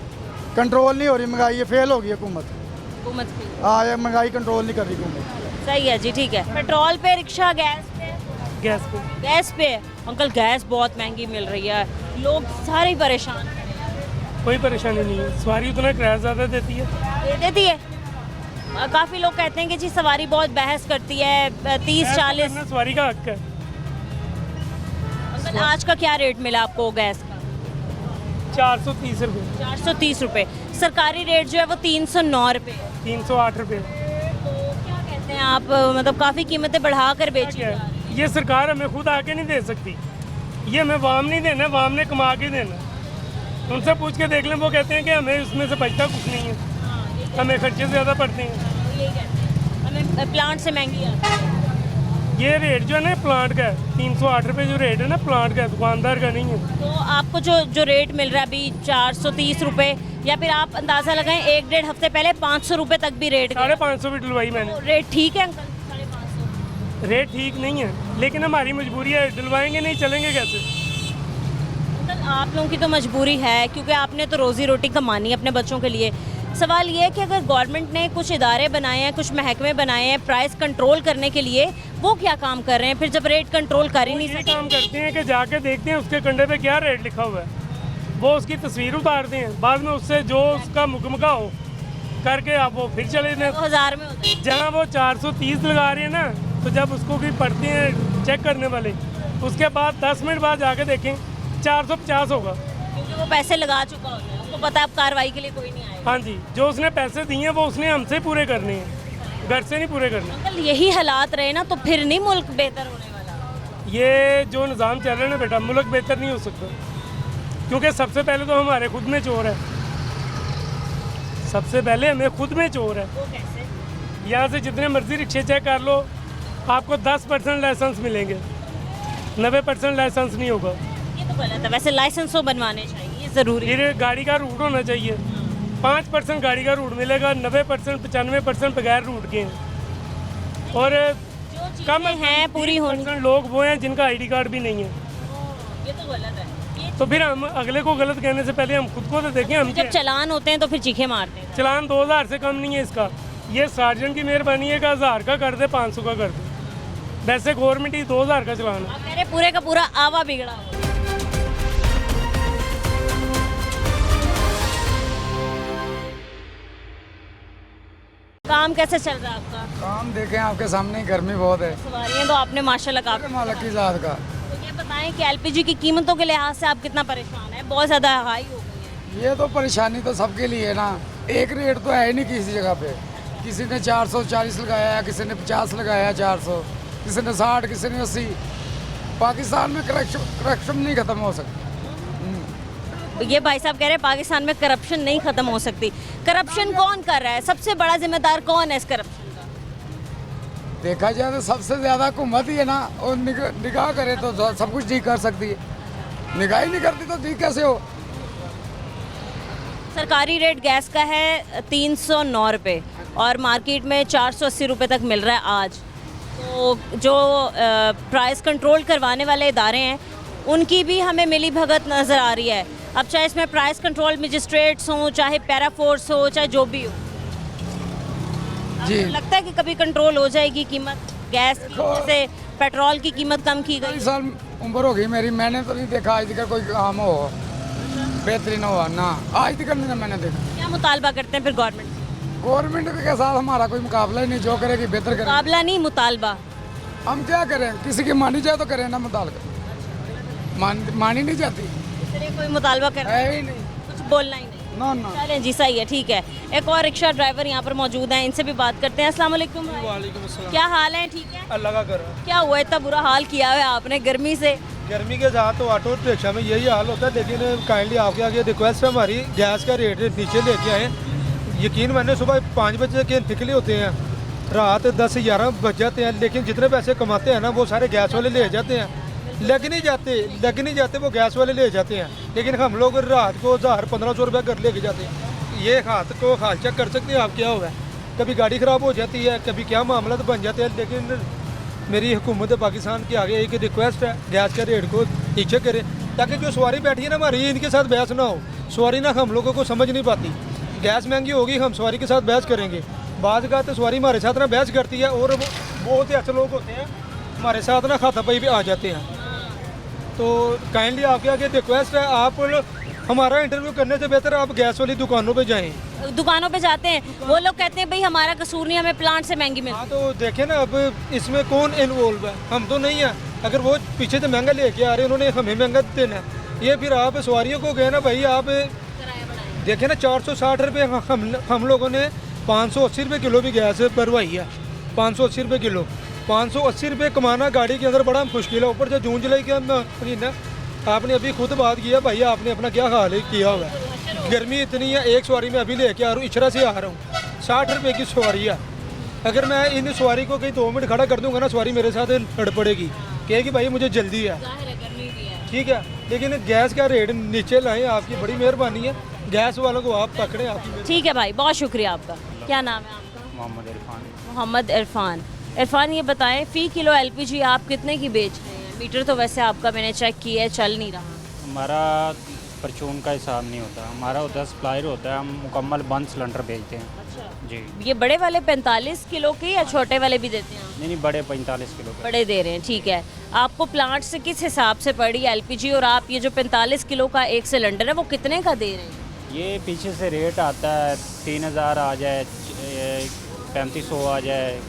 कंट्रोल नहीं हो रही महंगाई, ये फेल हो गई हुकूमत। हाँ, ये महंगाई कंट्रोल नहीं कर रही हुकूमत। सही है जी, ठीक है। पेट्रोल पे, रिक्शा, गैस पे? गैस पे। अंकल, गैस बहुत महंगी मिल रही है, लोग सारे परेशान हैं। कोई परेशानी नहीं है, सवारी उतना किराया ज़्यादा देती है। देती है। काफ़ी लोग कहते हैं कि जी सवारी बहुत बहस करती है, 30-40। सवारी का हक है। अंकल, आज का क्या रेट मिला आपको गैस का? 430 रुपये। 430 रुपये। सरकारी रेट जो है वो 309 रुपये, 308 रुपये। तो क्या कहते हैं आप, मतलब काफ़ी कीमतें बढ़ा कर बेची जा रही हैं। ये सरकार हमें खुद आके नहीं दे सकती, ये हमें वाम नहीं देना, वाम ने कमा के देना। उनसे पूछ के देख लें, वो कहते हैं कि हमें उसमें से बचता कुछ नहीं है, हमें खर्चे ज़्यादा पड़ते हैं। यही कहते हैं, हमें प्लांट से महंगी आती है। ये रेट जो है ना प्लांट का है, 308 रुपये जो रेट है ना प्लांट का, दुकानदार का नहीं है। तो आपको जो रेट मिल रहा है अभी 430 रुपये, या फिर आप अंदाज़ा लगाएं 1-1.5 हफ्ते पहले 500 रुपये तक भी रेट 550 भी डलवाई मैंने। तो रेट ठीक है अंकल? 550 रेट ठीक नहीं है, लेकिन हमारी मजबूरी है, डलवाएंगे नहीं चलेंगे कैसे। अंकल, आप लोगों की तो मजबूरी है, क्योंकि आपने तो रोज़ी रोटी कमानी है अपने बच्चों के लिए। सवाल ये है कि अगर गवर्नमेंट ने कुछ इदारे बनाए हैं, कुछ महकमे बनाए हैं प्राइस कंट्रोल करने के लिए, वो क्या काम कर रहे हैं फिर जब रेट कंट्रोल कर ही नहीं सकते? काम करते हैं कि जाके देखते हैं उसके कंधे पे क्या रेट लिखा हुआ है, वो उसकी तस्वीर उतारते हैं, बाद में उससे जो उसका मुकमका हो करके आप वो फिर चले जाते हैं। 2000 में होता है। जहाँ वो 430 लगा रहे हैं ना, तो जब उसको भी पढ़ते हैं चेक करने वाले, उसके बाद 10 मिनट बाद जाके देखें 450 होगा। वो पैसे लगा चुका होता है, उसको पता है अब कार्रवाई के लिए कोई नहीं आएगा। हाँ जी, जो उसने पैसे दिए हैं वो उसने हमसे पूरे करने हैं, घर से नहीं पूरे करने। अंकल यही हालात रहे ना तो फिर नहीं मुल्क बेहतर होने वाला। ये जो निज़ाम चल रहा है ना बेटा, मुल्क बेहतर नहीं हो सकता, क्योंकि सबसे पहले तो हमारे खुद में चोर है, सबसे पहले हमें खुद में चोर है। वो कैसे? यहाँ से जितने मर्जी रिक्शे चेक कर लो, आपको 10% लाइसेंस मिलेंगे, 90% लाइसेंस नहीं होगा। ये तो गलत है, वैसे लाइसेंस तो बनवाने चाहिए, ये ज़रूरी है। ये गाड़ी का रूट होना चाहिए, 5% गाड़ी का रूट मिलेगा, 90% 95% बगैर रूट के हैं। और जो कम चीज़ें हैं पूरी होनी। 30% लोग वो हैं जिनका आईडी कार्ड भी नहीं है। ये तो गलत है। ये तो फिर हम अगले को गलत कहने से पहले हम खुद को तो देखें। हम जब चलान होते हैं तो फिर चीखे मारते हैं। चलान 2000 से कम नहीं है इसका, ये सार्जेंट की मेहरबानी है कि 1000 का कर दे, 500 का कर दे। वैसे गवर्नमेंट ही 2000 का चलान है। आप कह रहे हैं पूरे का पूरा आवा बिगड़ा हुआ है। काम कैसे चल रहा है आपका? काम देखें आपके सामने ही, गर्मी बहुत है। सवारियाँ तो आपने माशाल्लाह काफी। मालिक की ज़ात का। तो ये बताएं कि एलपीजी की कीमतों के लिहाज से आप कितना परेशान हैं? बहुत ज़्यादा हाई हो गई है। ये तो परेशानी तो सबके लिए है ना, एक रेट तो है ही नहीं किसी जगह पे। किसी ने 440 लगाया, किसी ने 50 लगाया, 400, किसी ने 60, किसी ने 80। पाकिस्तान में करप्शन नहीं ख़त्म हो सकती। ये भाई साहब कह रहे हैं पाकिस्तान में करप्शन नहीं खत्म हो सकती। करप्शन कौन कर रहा है? सबसे बड़ा जिम्मेदार कौन है इस करप्शन का? देखा जाए तो सबसे ज़्यादा हुकूमत ही है ना, और निगाह करे तो सब कुछ ठीक कर सकती है, निगाह ही नहीं करती तो ठीक कैसे हो। सरकारी रेट गैस का है 309 रुपये और मार्केट में 480 रुपये तक मिल रहा है आज। तो जो प्राइस कंट्रोल करवाने वाले इदारे हैं उनकी भी हमें मिली भगत नज़र आ रही है। अब चाहे इसमें प्राइस कंट्रोल मजिस्ट्रेट्स हों, चाहे पैरा फोर्स हो, चाहे जो भी हो, जी। आपको लगता है कि कभी कंट्रोल हो जाएगी कीमत गैस की? जैसे पेट्रोल की कीमत कम की गई। 30 साल उम्र हो गई मेरी, मैंने तो नहीं देखा आज तक कोई काम हो बेहतरीन हुआ ना, आज तक नहीं मैंने देखा। क्या मुतालबा करते हैं फिर गवर्नमेंट से? गवर्नमेंट के साथ हमारा कोई मुकाबला ही नहीं, जो करेगी बेहतर करे। मुकाबला नहीं, मुतालबा। हम क्या करें, किसी की मानी जाए तो करें ना, मुतालबा मानी नहीं जाती, इसलिए कोई मुतालबा कर है ही नहीं, कुछ बोलना ही नहीं। ना ना। चलें जी, सही है, ठीक है। एक और रिक्शा ड्राइवर यहाँ पर मौजूद हैं, इनसे भी बात करते हैं। अस्सलाम वालेकुम भाई। वालेकुम अस्सलाम। क्या हाल है? ठीक है। अल्लाह का कर। क्या हुआ इतना बुरा हाल किया है आपने गर्मी से? गर्मी के साथ तो ऑटो रिक्शा में यही हाल होता है, लेकिन काइंडली आपके आगे रिक्वेस्ट है हमारी, गैस का रेट नीचे लेके आए। यकीन मैंने सुबह 5 बजे के निकले होते हैं, रात 10-11 बज जाते हैं, लेकिन जितने पैसे कमाते हैं ना वो सारे गैस वाले ले जाते हैं। लग नहीं जाते वो गैस वाले ले जाते हैं, लेकिन हम लोग रात को 1000-1500 रुपये घर लेके जाते हैं। ये हाथ को हाल चेक कर सकते हैं आप, क्या हुआ है, कभी गाड़ी ख़राब हो जाती है, कभी क्या मामला तो बन जाते हैं। लेकिन मेरी हुकूमत पाकिस्तान के आगे एक रिक्वेस्ट है, गैस के रेट को नीचे करें, ताकि जो सवारी बैठी है ना हमारी, इनके साथ बहस ना हो। सवारी ना हम लोगों को समझ नहीं पाती, गैस महंगी होगी, हम सवारी के साथ बहस करेंगे। बाद का तो सवारी हमारे साथ ना बहस करती है, और बहुत ही अच्छे लोग होते हैं हमारे साथ ना खातापाई भी आ जाते हैं। तो काइंडली आपके आगे रिक्वेस्ट है, आप हमारा इंटरव्यू करने से बेहतर आप गैस वाली दुकानों पे जाएं। दुकानों पे जाते हैं, वो लोग कहते हैं भाई हमारा कसूर नहीं, हमें प्लांट से महंगी मिलती। हाँ तो देखें ना, अब इसमें कौन इन्वॉल्व है, हम तो नहीं हैं। अगर वो पीछे से महंगा लेके आ रहे हैं, उन्होंने हमें महंगा देना है। ये फिर आप सवारियों को गए ना भाई, आप देखें ना 460 रुपये हम लोगों ने 580 रुपये किलो भी गैस भरवाई है। 580 रुपये किलो, 580 रुपये कमाना गाड़ी के अंदर बड़ा मुश्किल है। ऊपर से जून जुलाई का महीना, आपने अभी खुद बात किया भाई, आपने अपना क्या हाल किया हुआ है। गर्मी इतनी है, एक सवारी में अभी लेके आ रहा हूँ, इचरा से आ रहा हूँ, 60 रुपये की सवारी है। अगर मैं इन सवारी को कहीं 2 मिनट खड़ा कर दूंगा ना, सवारी मेरे साथ लड़ पड़ेगी, कहेगी भाई मुझे जल्दी है। ठीक है, लेकिन गैस का रेट नीचे लाएं, आपकी बड़ी मेहरबानी है। गैस वालों को आप पकड़ें, आपकी। ठीक है भाई, बहुत शुक्रिया आपका। क्या नाम है आपका? मोहम्मद इरफान। मोहम्मद इरफान। इरफान ये बताएं, फ़ी किलो एलपीजी आप कितने की बेच रहे हैं? मीटर तो वैसे आपका मैंने चेक किया है, चल नहीं रहा। हमारा परचून का हिसाब नहीं होता, हमारा उधर सप्लायर होता है, हम मुकम्मल बंद सिलेंडर भेजते हैं। अच्छा जी। ये बड़े वाले 45 किलो के या छोटे वाले भी देते हैं? नहीं, बड़े 45 किलो के। बड़े दे रहे हैं, ठीक है। आपको प्लांट से किस हिसाब से पड़ी एलपीजी, और आप ये जो 45 किलो का एक सिलेंडर है वो कितने का दे रहे हैं? ये पीछे से रेट आता है 3000 आ जाए, 3500 आ जाए,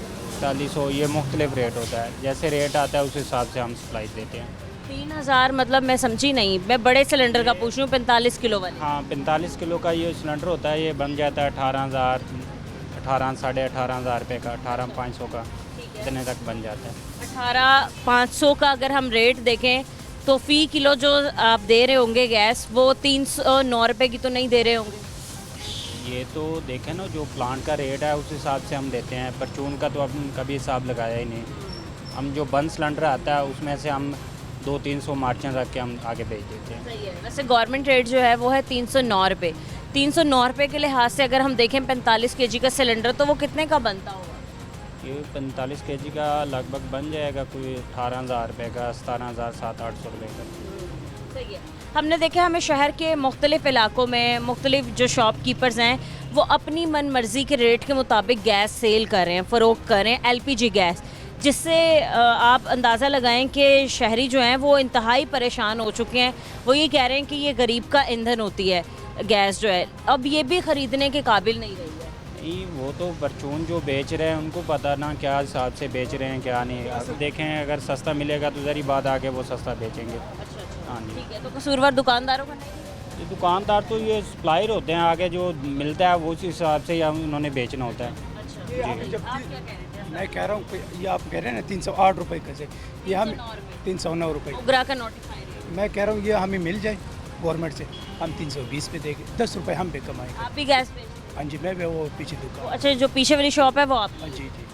4000, ये मुख्तलिफ रेट होता है। जैसे रेट आता है उस हिसाब से हम सप्लाई देते हैं। 3,000 मतलब मैं समझी नहीं, मैं बड़े सिलेंडर का पूछ रही हूँ, 45 किलो वाले। हाँ 45 किलो का ये सिलेंडर होता है, ये बन जाता है 18,000 साढ़े 18,000 रुपये का, 18,500 का, इतने तक बन जाता है। 18,500 का अगर हम रेट देखें तो फ़ी किलो जो आप दे रहे होंगे गैस, वो 309 रुपये की तो नहीं दे रहे होंगे। ये तो देखें ना, जो प्लांट का रेट है उस हिसाब से हम देते हैं, परचून का तो हम कभी हिसाब लगाया ही नहीं। हम जो बंद सिलेंडर आता है उसमें से हम 200-300 मार्जिन रख के हम आगे बेच देते हैं। सही है। वैसे गवर्नमेंट रेट जो है वो है 309 रुपये। 309 रुपये के लिहाज से अगर हम देखें 45 केजी का सिलेंडर, तो वो कितने का बनता होगा? ये 45 केजी का लगभग बन जाएगा कोई 18,000 रुपये का, 17,000 700-800 रुपये का। सही है। हमने देखा हमें शहर के मुख्तलिफ इलाकों में मुख्तलिफ जो शॉपकीपर्स हैं वो अपनी मन मर्ज़ी के रेट के मुताबिक गैस सेल कर रहे हैं, फ़रोख्त कर रहे हैं, LPG गैस, जिससे आप अंदाज़ा लगाएं कि शहरी जो हैं वो इंतहाई परेशान हो चुके हैं। वो ये कह रहे हैं कि ये गरीब का ईंधन होती है गैस जो है, अब ये भी ख़रीदने के काबिल नहीं रही है। नहीं, वो तो परचून जो बेच रहे हैं उनको पता ना क्या हिसाब से बेच रहे हैं क्या नहीं। अब देखें अगर सस्ता मिलेगा तो ज़री बात आके वो सस्ता बेचेंगे। हाँ जी। ठीक है, तो कसूरवार दुकानदारों का नहीं? ये दुकानदार तो ये सप्लायर होते हैं, आगे जो मिलता है वो उस हिसाब से या उन्होंने बेचना होता है। जी। आप क्या कह रहे थे? मैं कह रहा हूँ ये आप कह रहे हैं ना 308 रुपये का से, ये हम 309 रुपये, उगरा का नोटिफाई रेट। मैं कह रहा हूँ ये हमें मिल जाए गवर्नमेंट से, हम 320 पे देंगे, 10 रुपये हम पे कमाएंगे। आप भी गैस पे? हाँ जी, मैं भी वो पीछे दुकान। अच्छा, जो पीछे वाली शॉप है वो आप? हाँ जी जी।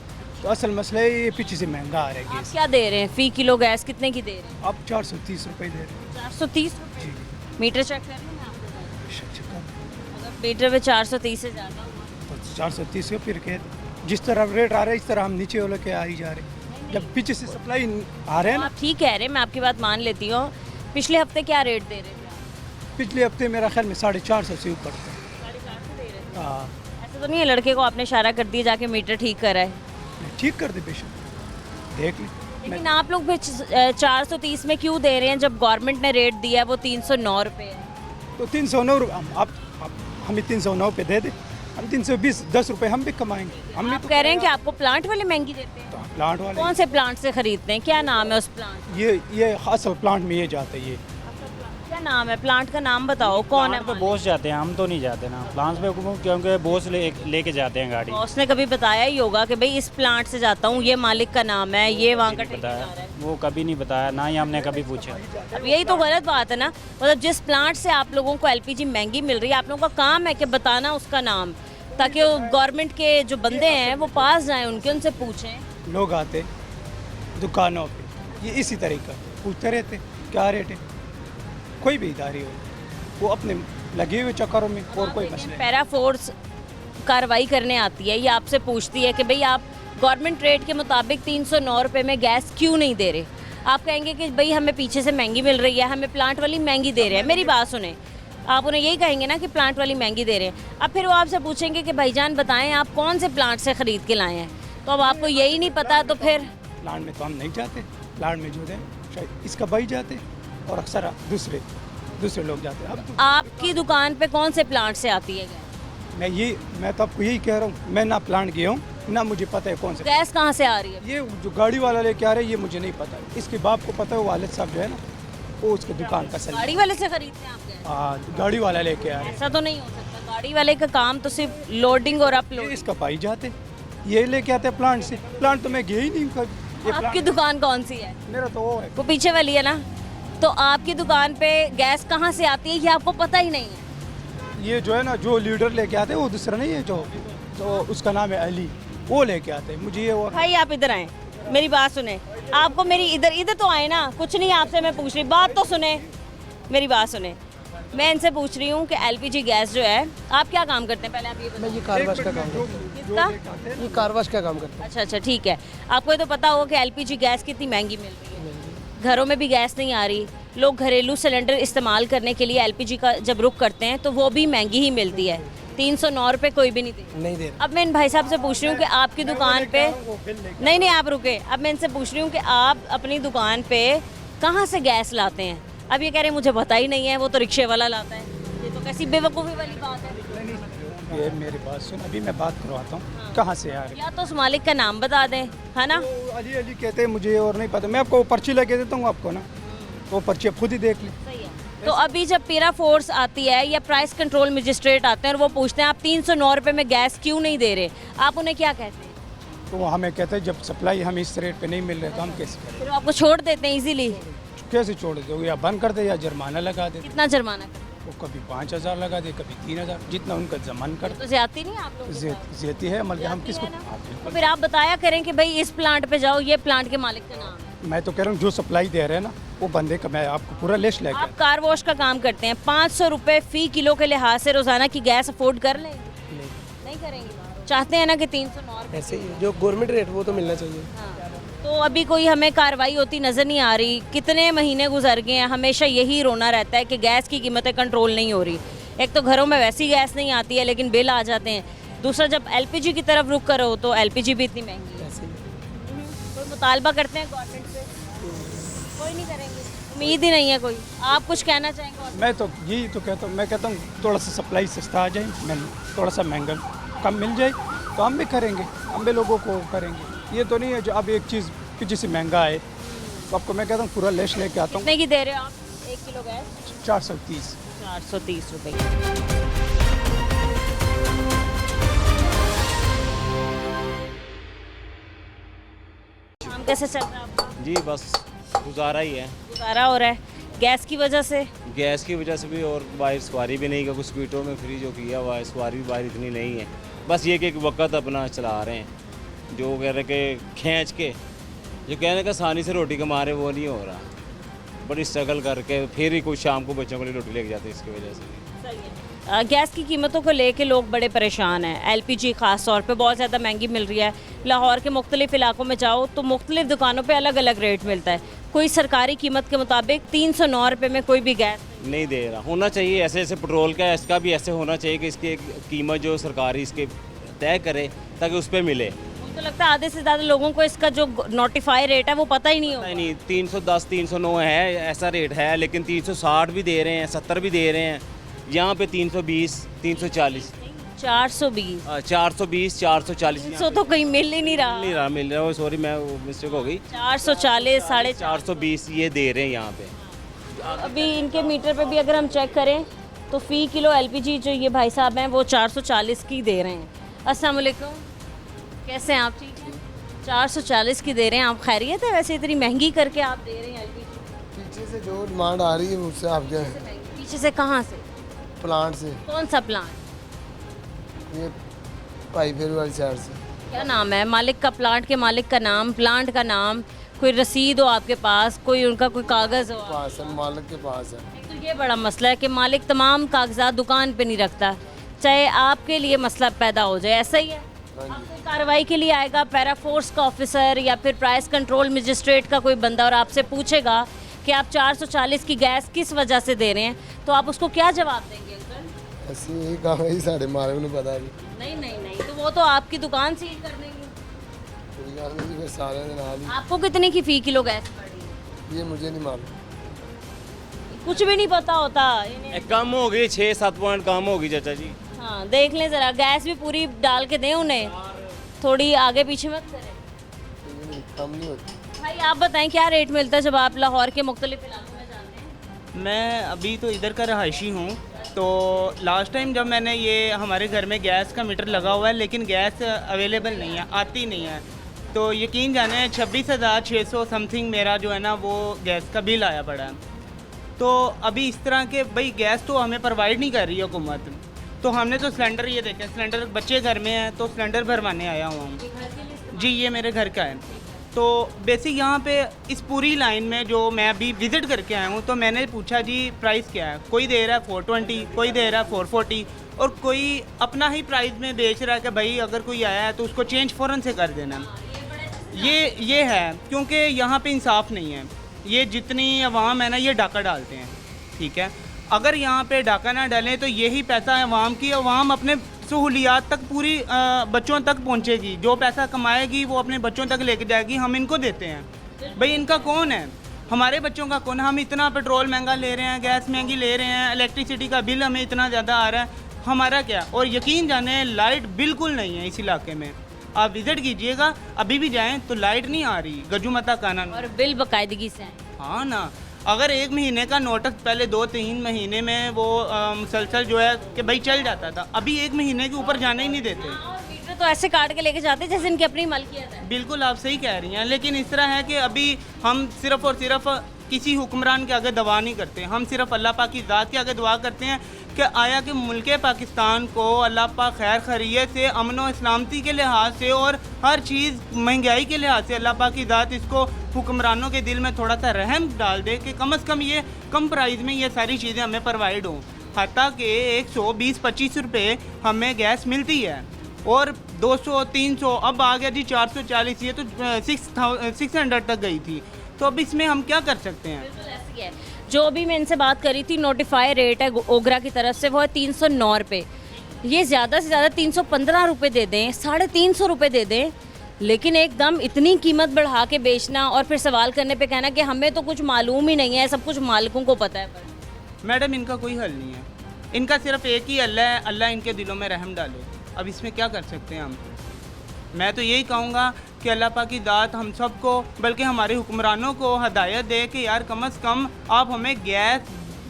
तो असल मसला है ये पीछे से महंगा आ रहा है आप गैस। क्या दे रहे हैं फ़ी किलो गैस, कितने की दे रहे हैं? आप 430 रुपये दे रहे हैं। 430 जी मीटर चेक कर रहे हैं आप? अच्छा, अगर मीटर पे 430 से ज़्यादा हुआ तो 430 का फिर कह जिस तरह रेट आ रहा है इस तरह हम नीचे वाले के आ ही जा रहे हैं, जब पीछे से सप्लाई आ रहे हैं ना। आप ठीक कह रहे हैं, मैं आपकी बात मान लेती हूँ। पिछले हफ्ते क्या रेट दे रहे थे आप? पिछले हफ्ते मेरा ख्याल में 450 से ऊपर था। 450 दे रहे थे? हाँ ऐसा तो नहीं है लड़के को आपने इशारा कर दिया जाके मीटर ठीक करा है? ठीक कर दे बेशक, देख ले। लेकिन आप लोग भी 430 में क्यों दे रहे हैं जब गवर्नमेंट ने रेट दिया है वो 309 रुपये है? तो 309 आप हमें 309 पे दे दे, हम 320 10 रुपये हम भी कमाएंगे। हम आप कह रहे हैं कि आपको प्लांट वाले महंगी देते हैं? तो प्लांट वाले कौन से प्लांट से खरीदते हैं? क्या नाम है उस प्लांट? ये असल प्लांट में ये जाता है। ये क्या नाम है प्लांट का? नाम बताओ कौन है? प्लांट पे बॉस जाते हैं, हम तो नहीं जाते ना प्लांट पे, क्योंकि बॉस लेके जाते हैं गाड़ी। बॉस ने कभी बताया ही होगा कि भाई इस प्लांट से जाता हूँ, ये मालिक का नाम है, ये वहाँ का ठेकेदार है? बताया वो कभी नहीं बताया, ना ही हमने कभी पूछा। अब यही तो गलत बात है ना। मतलब जिस प्लांट से आप लोगों को LPG महंगी मिल रही है, आप लोगों का काम है कि बताना उसका नाम, ताकि गवर्नमेंट के जो बंदे हैं वो पास जाएं उनके, उनसे पूछें। लोग आते दुकानों पे, ये इसी तरीका पूछते रहते क्या रेट है, कोई भी इदारे हो वो अपने लगे हुए चक्करों में, और कोई मसला नहीं। पैरा फोर्स कार्रवाई करने आती है, ये आपसे पूछती है कि भाई आप गवर्नमेंट रेट के मुताबिक 309 रुपये में गैस क्यों नहीं दे रहे? आप कहेंगे कि भाई हमें पीछे से महंगी मिल रही है, हमें प्लांट वाली महंगी दे रहे हैं। मेरी बात सुने, आप उन्हें यही कहेंगे ना कि प्लांट वाली महंगी दे रहे हैं। अब फिर वो आपसे पूछेंगे कि भाईजान बताएं आप कौन से प्लांट से ख़रीद के लाए हैं, तो अब आपको यही नहीं पता तो फिर? प्लांट में तो हम नहीं जाते, प्लांट में जो है शायद इसका भाई जाते और अक्सर दूसरे लोग जाते हैं। अब आपकी दुकान पे कौन से प्लांट से आती है गैस? मैं तो आपको यही कह रहा हूँ, मैं ना प्लांट गया हूँ ना मुझे पता है कौन से। गैस कहाँ से आ रही है? ये जो गाड़ी वाला लेके आ रहे हैं ये मुझे नहीं पता, इसके बाप को पता है, वो वालिद साहब जो है ना वो उसके दुकान का सही। गाड़ी वाले से खरीदते हैं आप गैस? हाँ, गाड़ी वाला लेके आ रहे हैं। ऐसा तो नहीं हो सकता, गाड़ी वाले का काम तो सिर्फ लोडिंग और ये अपलोड। इसका पाई जाते, ये लेके आते हैं प्लांट से। प्लांट तो मैं गया ही नहीं कभी। आपकी दुकान कौन सी है? मेरा तो वो है, वो पीछे वाली है ना। तो आपकी दुकान पे गैस कहाँ से आती है ये आपको पता ही नहीं है? ये जो है ना जो लीडर लेके आते हैं वो दूसरा नहीं है, जो तो उसका नाम है अली, वो लेके आते हैं मुझे ये। और भाई आप इधर आए, मेरी बात सुने। आपको मेरी इधर तो आए ना, कुछ नहीं आपसे मैं पूछ रही, बात तो सुने, मेरी बात सुने। मैं इनसे पूछ रही हूँ कि LPG गैस जो है, आप क्या काम करते हैं पहले आप ये बताइए? मैं ये कार वाश का काम करता हूँ। किसका? ये कार वाश का काम करता हूँ। अच्छा ठीक है। आपको ये तो पता होगा कि LPG गैस कितनी महंगी मिल रही है, घरों में भी गैस नहीं आ रही, लोग घरेलू सिलेंडर इस्तेमाल करने के लिए LPG का जब रुख करते हैं तो वो भी महंगी ही मिलती है। 309 रुपये कोई भी नहीं दे। अब मैं इन भाई साहब से पूछ रही हूँ कि आपकी दुकान पे, नहीं आप रुके, अब मैं इनसे पूछ रही हूँ कि आप अपनी दुकान पे कहाँ से गैस लाते हैं? अब ये कह रहे हैं मुझे पता ही नहीं है, वो तो रिक्शे वाला लाता है। ये तो कैसी बेवकूफ़ी वाली बात है। ये मेरी बात सुन, अभी मैं बात करवाता हूँ कहाँ से आ रही है। या तो उस मालिक का नाम बता दें, है ना? अली कहते हैं मुझे और नहीं पता, मैं आपको पर्ची लगे देता हूँ आपको ना, वो पर्ची अब खुद ही देख लें। सही है। तो अभी जब पेरा फोर्स आती है या प्राइस कंट्रोल मजिस्ट्रेट आते हैं और वो पूछते हैं आप 309 रुपये में गैस क्यों नहीं दे रहे, आप उन्हें क्या कहते हैं? तो वो हमें कहते हैं जब सप्लाई हमें इस रेट पे नहीं मिल रहे तो हम कैसे करें? फिर वो आपको छोड़ देते हैं इजीली? कैसे छोड़ दो, या बंद कर दे या जुर्माना लगा दे। कितना जुर्माना? वो कभी 5,000 लगा दे, कभी 3,000, जितना उनका जमान कर। तो ज्यादा नहीं आप लोग? ज्यादा है, मतलब हम किसको। तो फिर आप बताया करें कि भाई इस प्लांट पे जाओ, ये प्लांट के मालिक का नाम है। मैं तो कह रहा हूँ जो सप्लाई दे रहे हैं ना वो बंदे का, मैं आपको पूरा लिस्ट लेकर। आप कार वॉश का काम करते हैं, 500 रुपये फी किलो के लिहाज से रोजाना की गैस अफोर्ड कर लें? नहीं करेंगे। चाहते हैं ना कि 309 रुपये ऐसे ही जो गवर्नमेंट रेट वो तो मिलना चाहिए। हाँ। तो अभी कोई हमें कार्रवाई होती नज़र नहीं आ रही, कितने महीने गुजर गए हैं, हमेशा यही रोना रहता है कि गैस की कीमतें कंट्रोल नहीं हो रही। एक तो घरों में वैसी गैस नहीं आती है लेकिन बिल आ जाते हैं, दूसरा जब एलपीजी की तरफ रुख करो तो एलपीजी भी इतनी महंगी है। कोई मुतालबा करते हैं गवर्नमेंट से? कोई नहीं करेंगे, उम्मीद ही नहीं है कोई। आप कुछ कहना चाहेंगे? मैं तो यही तो कहता हूँ, मैं कहता हूँ थोड़ा सा सप्लाई सस्ता आ जाए, मैं थोड़ा सा महंगा कम मिल जाए तो हम भी करेंगे, हम भी लोगों को करेंगे। ये तो नहीं है जो अब एक चीज़ कि जिससे महंगा है तो आपको मैं कहता हूँ पूरा लिस्ट लेके आता हूँ। कितने की दे रहे हो आप 1 किलो गैस? 430 रुपये। काम कैसे चल रहा है आपका? जी बस गुजारा ही है। गुजारा हो रहा है गैस की वजह से? गैस की वजह से भी, और बाहर सवारी भी नहीं, कुछ स्पीडों में फ्री जो किया हुआ है सवारी भी बाहर इतनी नहीं है। बस ये कि एक वक्त अपना चला रहे हैं, जो कह रहे कि खींच के जो कह रहे कि आसानी से रोटी कमा रहे वो नहीं हो रहा, बड़ी स्ट्रगल करके फिर ही कुछ शाम को बच्चों के लिए रोटी लेके जाते हैं, इसकी वजह से। सही है। गैस की कीमतों को लेके लोग बड़े परेशान हैं। एलपीजी ख़ास तौर पे बहुत ज़्यादा महंगी मिल रही है। लाहौर के मुख्तलिफ इलाकों में जाओ तो मुख्तलिफ दुकानों पे अलग अलग रेट मिलता है। कोई सरकारी कीमत के मुताबिक 309 रुपये में कोई भी गैस नहीं दे रहा। होना चाहिए ऐसे ऐसे पेट्रोल का, इसका भी ऐसे होना चाहिए कि इसकी कीमत जो सरकारी इसके तय करे ताकि उस पर मिले। तो लगता है आधे से ज़्यादा लोगों को इसका जो नोटिफाई रेट है वो पता ही नहीं होगा। नहीं, 310 309 है ऐसा रेट है, लेकिन 360 भी दे रहे हैं, 70 भी दे रहे हैं। यहाँ पे 320 340 420 420 440 300 तो कहीं मिल ही नहीं रहा। मिल रहा है। सॉरी मैं मिस्टेक हो गई। 440 420 ये दे रहे हैं यहाँ पे। अभी इनके मीटर पे भी अगर हम चेक करें तो फ़ी किलो एलपीजी जो ये भाई साहब हैं वो 440 की दे रहे हैं। अस्सलाम वालेकुम, कैसे हैं आप? ठीक हैं। 440 की दे रहे हैं आप, खैरियत है? वैसे इतनी महंगी करके आप दे रहे हैं एलपीजी? पीछे से जो डिमांड आ रही है उससे आप क्या है? पीछे से कहाँ से? प्लांट से। कौन सा प्लांट? ये भाई फेर वाली साइड से। क्या नाम है मालिक का? प्लांट के मालिक का नाम, प्लांट का नाम, कोई रसीद हो आपके पास, कोई उनका कोई कागज़ हो? पास है, मालिक के पास है। तो ये बड़ा मसला है कि मालिक तमाम कागजात दुकान पे नहीं रखता, चाहे आपके लिए मसला पैदा हो जाए। ऐसा ही है। आपको कार्रवाई के लिए आएगा पैरा फोर्स का ऑफिसर या फिर प्राइस कंट्रोल मजिस्ट्रेट का कोई बंदा और आपसे पूछेगा कि आप 440 की गैस किस वजह से दे रहे हैं, तो आप उसको क्या जवाब देंगे? ऐसी यही काम है, साढ़े मारे में पता है। नहीं, तो वो तो आपकी दुकान सील कर देंगे। कोई बात नहीं, फिर सारे दिन आ ली। आपको कितने की फ़ी किलो गैस पड़ रही है? ये मुझे नहीं मालूम, कुछ भी नहीं पता होता। कम हो गई, 6-7 पॉइंट कम होगी चाचा जी। हाँ देख लें ज़रा, गैस भी पूरी डाल के दें उन्हें, थोड़ी आगे पीछे मत करें। कम नहीं होती। भाई आप बताएं क्या रेट मिलता है जब आप लाहौर के मुख्तलिफ इलाकों में जाते हैं? मैं अभी तो इधर का रहायशी हूँ, तो लास्ट टाइम जब मैंने ये हमारे घर में गैस का मीटर लगा हुआ है लेकिन गैस अवेलेबल नहीं है, आती नहीं है, तो यकीन जाने 26,600 समथिंग मेरा जो है ना वो गैस का बिल आया पड़ा है। तो अभी इस तरह के भाई गैस तो हमें प्रोवाइड नहीं कर रही है हुकूमत, तो हमने तो सिलेंडर ये देखें, सिलेंडर बच्चे घर में है तो सिलेंडर भरवाने आया हुआ हूँ जी, ये मेरे घर का है। तो बेसिक यहाँ पे इस पूरी लाइन में जो मैं अभी विज़िट करके आया हूँ तो मैंने पूछा जी प्राइस क्या है, कोई दे रहा है 420, कोई दे रहा है 440 और कोई अपना ही प्राइस में बेच रहा है कि भाई अगर कोई आया है तो उसको चेंज फ़ौरन से कर देना। ये है क्योंकि यहाँ पे इंसाफ नहीं है। ये जितनी अवाम है ना ये डाका डालते हैं, ठीक है। अगर यहाँ पे डाका ना डालें तो यही पैसा अवाम की, अवाम अपने सहूलियात तक पूरी बच्चों तक पहुँचेगी, जो पैसा कमाएगी वो अपने बच्चों तक लेके जाएगी। हम इनको देते हैं, भाई इनका कौन है? हमारे बच्चों का कौन? हम इतना पेट्रोल महंगा ले रहे हैं, गैस महंगी ले रहे हैं, इलेक्ट्रिसिटी का बिल हमें इतना ज़्यादा आ रहा है, हमारा क्या? और यकीन जाने लाइट बिल्कुल नहीं है इस इलाके में। आप विज़िट कीजिएगा, अभी भी जाएँ तो लाइट नहीं आ रही, गजुमता कानन। और बिल बाकायदगी से? हाँ ना, अगर 1 महीने का नोटिस पहले 2-3 महीने में वो मुसलसल जो है कि भाई चल जाता था, अभी 1 महीने के ऊपर जाने ही नहीं देते। मीटर तो ऐसे काट के लेके जाते हैं जैसे इनकी अपनी मलकियत है। बिल्कुल आप सही कह रही हैं, लेकिन इस तरह है कि अभी हम सिर्फ़ और सिर्फ किसी हुक्मरान के आगे दुआ नहीं करते, हम सिर्फ अल्लाह पाक की ज़ात के आगे दुआ करते हैं कि आया कि मुल्क पाकिस्तान को अल्लाह पाक खैर खैरियत से, अमन व इस्लामती के लिहाज से और हर चीज़ महंगाई के लिहाज से अल्लाह पाक की ज़ात इसको हुक्मरानों के दिल में थोड़ा सा रहम डाल दे कि कम से कम ये कम प्राइस में ये सारी चीज़ें हमें प्रोवाइड हों। हत्ता कि 120-25 रुपये हमें गैस मिलती है और 200-300 अब आ गया जी 440, ये तो 600 तक गई थी। तो अब इसमें हम क्या कर सकते हैं? जो भी मैं इनसे बात करी थी, नोटिफाई रेट है ओगरा की तरफ से वो है 309 रुपये। ये ज़्यादा से ज़्यादा 315 रुपये दे दें, 350 रुपये दे दें, लेकिन एकदम इतनी कीमत बढ़ा के बेचना और फिर सवाल करने पे कहना कि हमें तो कुछ मालूम ही नहीं है, सब कुछ मालिकों को पता है। पर मैडम इनका कोई हल नहीं है, इनका सिर्फ एक ही अल्लाह है, अल्लाह इनके दिलों में रहम डाले। अब इसमें क्या कर सकते हैं हम? मैं तो यही कहूँगा कि अल्लाह पाक की ज़ात हम सबको बल्कि हमारे हुक्मरानों को हदायत दे कि यार कम से कम आप हमें गैस,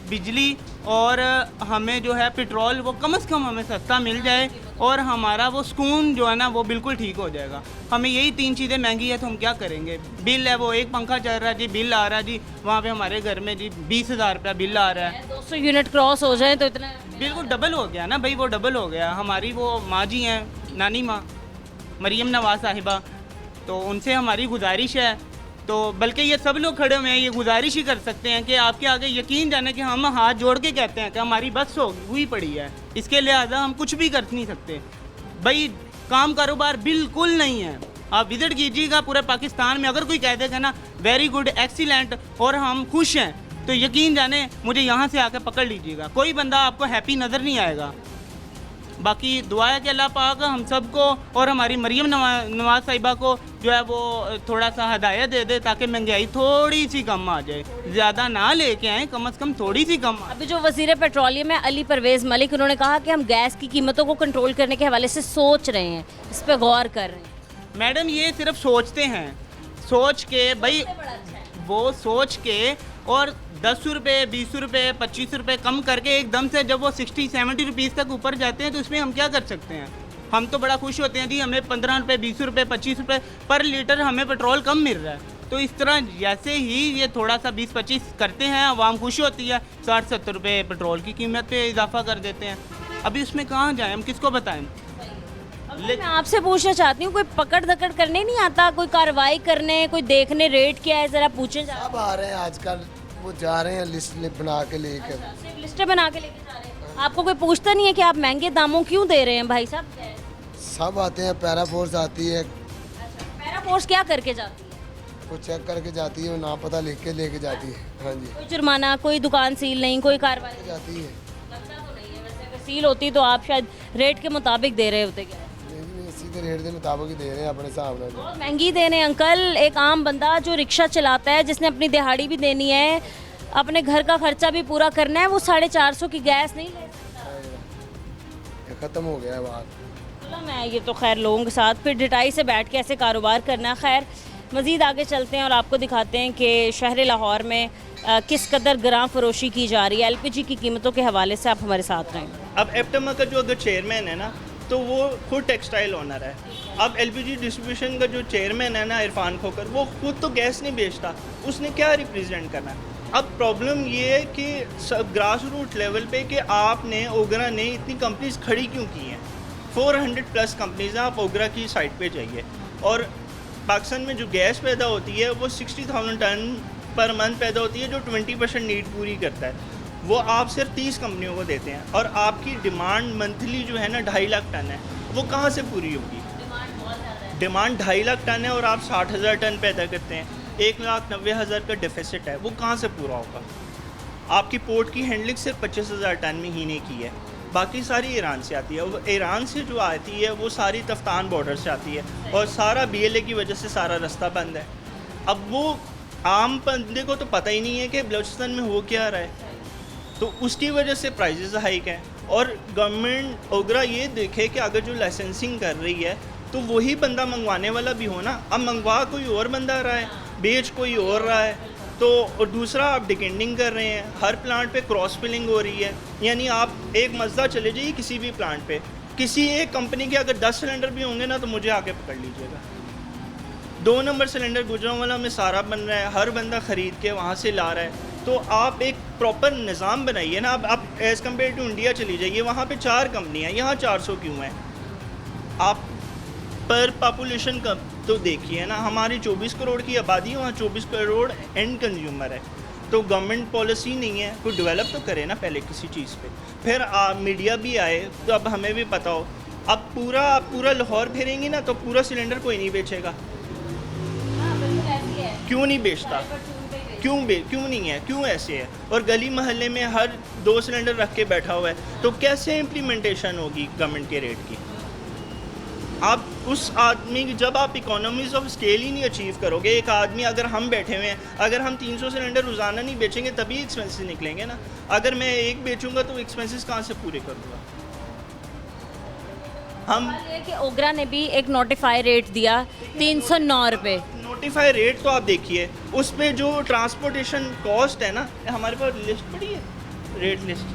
बिजली और हमें जो है पेट्रोल वो कम से कम हमें सस्ता मिल जाए और हमारा वो सुकून जो है ना वो बिल्कुल ठीक हो जाएगा। हमें यही 3 चीज़ें महंगी है तो हम क्या करेंगे? बिल है वो एक पंखा चल रहा है जी, बिल आ रहा है जी, वहाँ पे हमारे घर में जी 20,000 रुपया बिल आ रहा है। 200 यूनिट क्रॉस हो जाए तो इतना बिल्कुल डबल हो गया ना भाई, वो डबल हो गया। हमारी वो माँ जी हैं, नानी माँ मरियम नवाज साहिबा, तो उनसे हमारी गुजारिश है, तो बल्कि ये सब लोग खड़े हुए हैं, ये गुजारिश ही कर सकते हैं कि आपके आगे यकीन जाने कि हम हाथ जोड़ के कहते हैं कि हमारी बस हुई पड़ी है, इसके लिहाजा हम कुछ भी कर नहीं सकते भाई। काम कारोबार बिल्कुल नहीं है। आप विजिट कीजिएगा पूरे पाकिस्तान में, अगर कोई कह देगा ना वेरी गुड, एक्सीलेंट और हम खुश हैं, तो यकीन जाने मुझे यहाँ से आकर पकड़ लीजिएगा, कोई बंदा आपको हैप्पी नज़र नहीं आएगा। बाकी दुआ है कि अल्लाह पाक हम सबको और हमारी मरियम नवाज साहिबा को जो है वो थोड़ा सा हदायत दे दे ताकि महंगाई थोड़ी सी कम आ जाए, ज़्यादा ना लेके आए, कम से कम थोड़ी सी कम। अभी जो वज़ीर पेट्रोलियम है अली परवेज़ मलिक, उन्होंने कहा कि हम गैस की कीमतों को कंट्रोल करने के हवाले से सोच रहे हैं, इस पर गौर कर रहे हैं। मैडम ये सिर्फ सोचते हैं, सोच के भाई वो सोच के और 10 रुपये, 20 रुपये, 25 रुपये कम करके एकदम से जब वो 60-70 रुपीज़ तक ऊपर जाते हैं तो इसमें हम क्या कर सकते हैं? हम तो बड़ा खुश होते हैं जी, हमें 15 रुपये, 20 रुपये, 25 रुपये पर लीटर हमें पेट्रोल कम मिल रहा है। तो इस तरह जैसे ही ये थोड़ा सा 20-25 करते हैं, आवाम खुश होती है, 60-70 रुपये पेट्रोल की कीमत पे इजाफा कर देते हैं। अभी उसमें कहाँ जाएँ, हम किसको बताएं? मैं आपसे पूछना चाहती हूँ, कोई पकड़ दकड़ करने नहीं आता, कोई कार्रवाई करने, कोई देखने रेट क्या है, ज़रा पूछे। सब आ रहे हैं आजकल, वो जा रहे हैं लिस्ट बना के लेकर, सिर्फ लिस्टें बना के लेके जा रहे हैं। आपको कोई पूछता नहीं है कि आप महंगे दामों क्यों दे रहे हैं भाई साहब? सब आते हैं, पैरा फोर्स आती है। पैरा फोर्स क्या करके जाती है? वो चेक करके जाती है, वो नाम पता लिख के लेके जाती है। हाँ जी। कोई जुर्माना, कोई दुकान सील नहीं, कोई कार्रवाई जाती है? लगता तो नहीं है वैसे, अगर सील होती तो आप शायद रेट के मुताबिक दे रहे होते। क्या सीधे रेट के मुताबिक ही दे रहे हैं अपने हिसाब से। बहुत महंगी दे रहे हैं अंकल। एक आम बंदा जो रिक्शा चलाता है, जिसने अपनी दिहाड़ी भी देनी है, अपने घर का खर्चा भी पूरा करना है, वो 450 की गैस नहीं ले सकता। ख़त्म हो गया है बात। मैं ये तो खैर लोगों के साथ फिर डिटाई से बैठ के ऐसे कारोबार करना। खैर मज़ीद आगे चलते हैं और आपको दिखाते हैं कि शहर लाहौर में किस कदर ग्राम फरोशी की जा रही है LPG की कीमतों के हवाले से। आप हमारे साथ रहें। अब एप्टमा का जो अगर चेयरमैन है ना, तो वो खुद टेक्सटाइल ओनर है। अब LPG डिस्ट्रीब्यूशन का जो चेयरमैन है ना इरफान खोकर, वो खुद तो गैस नहीं बेचता, उसने क्या रिप्रेजेंट करना है? अब प्रॉब्लम ये है कि ग्रास रूट लेवल पे कि आपने ओगरा ने इतनी कंपनीज खड़ी क्यों की हैं? 400+ कंपनीज हैं। आप ओगरा की साइट पे जाइए और पाकिस्तान में जो गैस पैदा होती है वो 60,000 टन पर मंथ पैदा होती है, जो 20% नीड पूरी करता है। वो आप सिर्फ 30 कंपनियों को देते हैं और आपकी डिमांड मंथली जो है ना 2.5 लाख टन है, वो कहाँ से पूरी होगी? डिमांड 2.5 लाख टन है और आप 60,000 टन पैदा करते हैं, 1,90,000 का डेफिसिट है, वो कहाँ से पूरा होगा? आपकी पोर्ट की हैंडलिंग सिर्फ 25,000 टन महीने की है, बाकी सारी ईरान से आती है। वो ईरान से जो आती है वो सारी तफ्तान बॉर्डर से आती है और सारा BLA की वजह से सारा रास्ता बंद है। अब वो आम बंदे को तो पता ही नहीं है कि बलूचिस्तान में हो क्या रहा है, तो उसकी वजह से प्राइजेस हाइक हैं। और गवर्नमेंट ओगरा ये देखे कि अगर जो लाइसेंसिंग कर रही है तो वही बंदा मंगवाने वाला भी हो ना। अब मंगवा कोई और बंदा रहा है, बेच कोई और रहा है, तो और दूसरा आप डिकेंडिंग कर रहे हैं, हर प्लांट पे क्रॉस फिलिंग हो रही है। यानी आप एक मज़दा चले जाइए किसी भी प्लांट पे, किसी एक कंपनी के अगर 10 सिलेंडर भी होंगे ना तो मुझे आके पकड़ लीजिएगा। 2 नंबर सिलेंडर गुजरांवाला में सारा बन रहा है, हर बंदा ख़रीद के वहाँ से ला रहा है। तो आप एक प्रॉपर निज़ाम बनाइए ना। अब आप एज़ कम्पेयर टू इंडिया चली जाइए, वहाँ पे 4 कंपनियाँ, यहाँ 400 क्यों हैं? आप पर पॉपुलेशन का तो देखिए ना, हमारी 24 करोड़ की आबादी है, वहाँ 24 करोड़ एंड कंज्यूमर है। तो गवर्नमेंट पॉलिसी नहीं है, कोई डेवलप तो करे ना पहले किसी चीज़ पे। फिर मीडिया भी आए तो अब हमें भी पता हो। अब पूरा लाहौर फेरेंगी ना तो पूरा सिलेंडर कोई नहीं बेचेगा। क्यों नहीं बेचता? क्यों नहीं है? क्यों ऐसे है? और गली मोहल्ले में हर 2 सिलेंडर रख के बैठा हुआ है, तो कैसे इम्प्लीमेंटेशन होगी गवर्नमेंट के रेट की? आप उस आदमी की, जब आप इकोनॉमीज ऑफ स्केल ही नहीं अचीव करोगे, एक आदमी अगर हम बैठे हुए हैं, अगर हम 300 सिलेंडर रोज़ाना नहीं बेचेंगे तभी एक्सपेंसेस निकलेंगे ना। अगर मैं एक बेचूंगा तो एक्सपेंसेस कहाँ से पूरे करूँगा? हम कि ओगरा ने भी एक नोटिफाई रेट दिया 309 रुपये। नोटिफाई रेट तो आप देखिए, उस पर जो ट्रांसपोर्टेशन कॉस्ट है ना, हमारे पास लिस्ट पड़ी है, रेट लिस्ट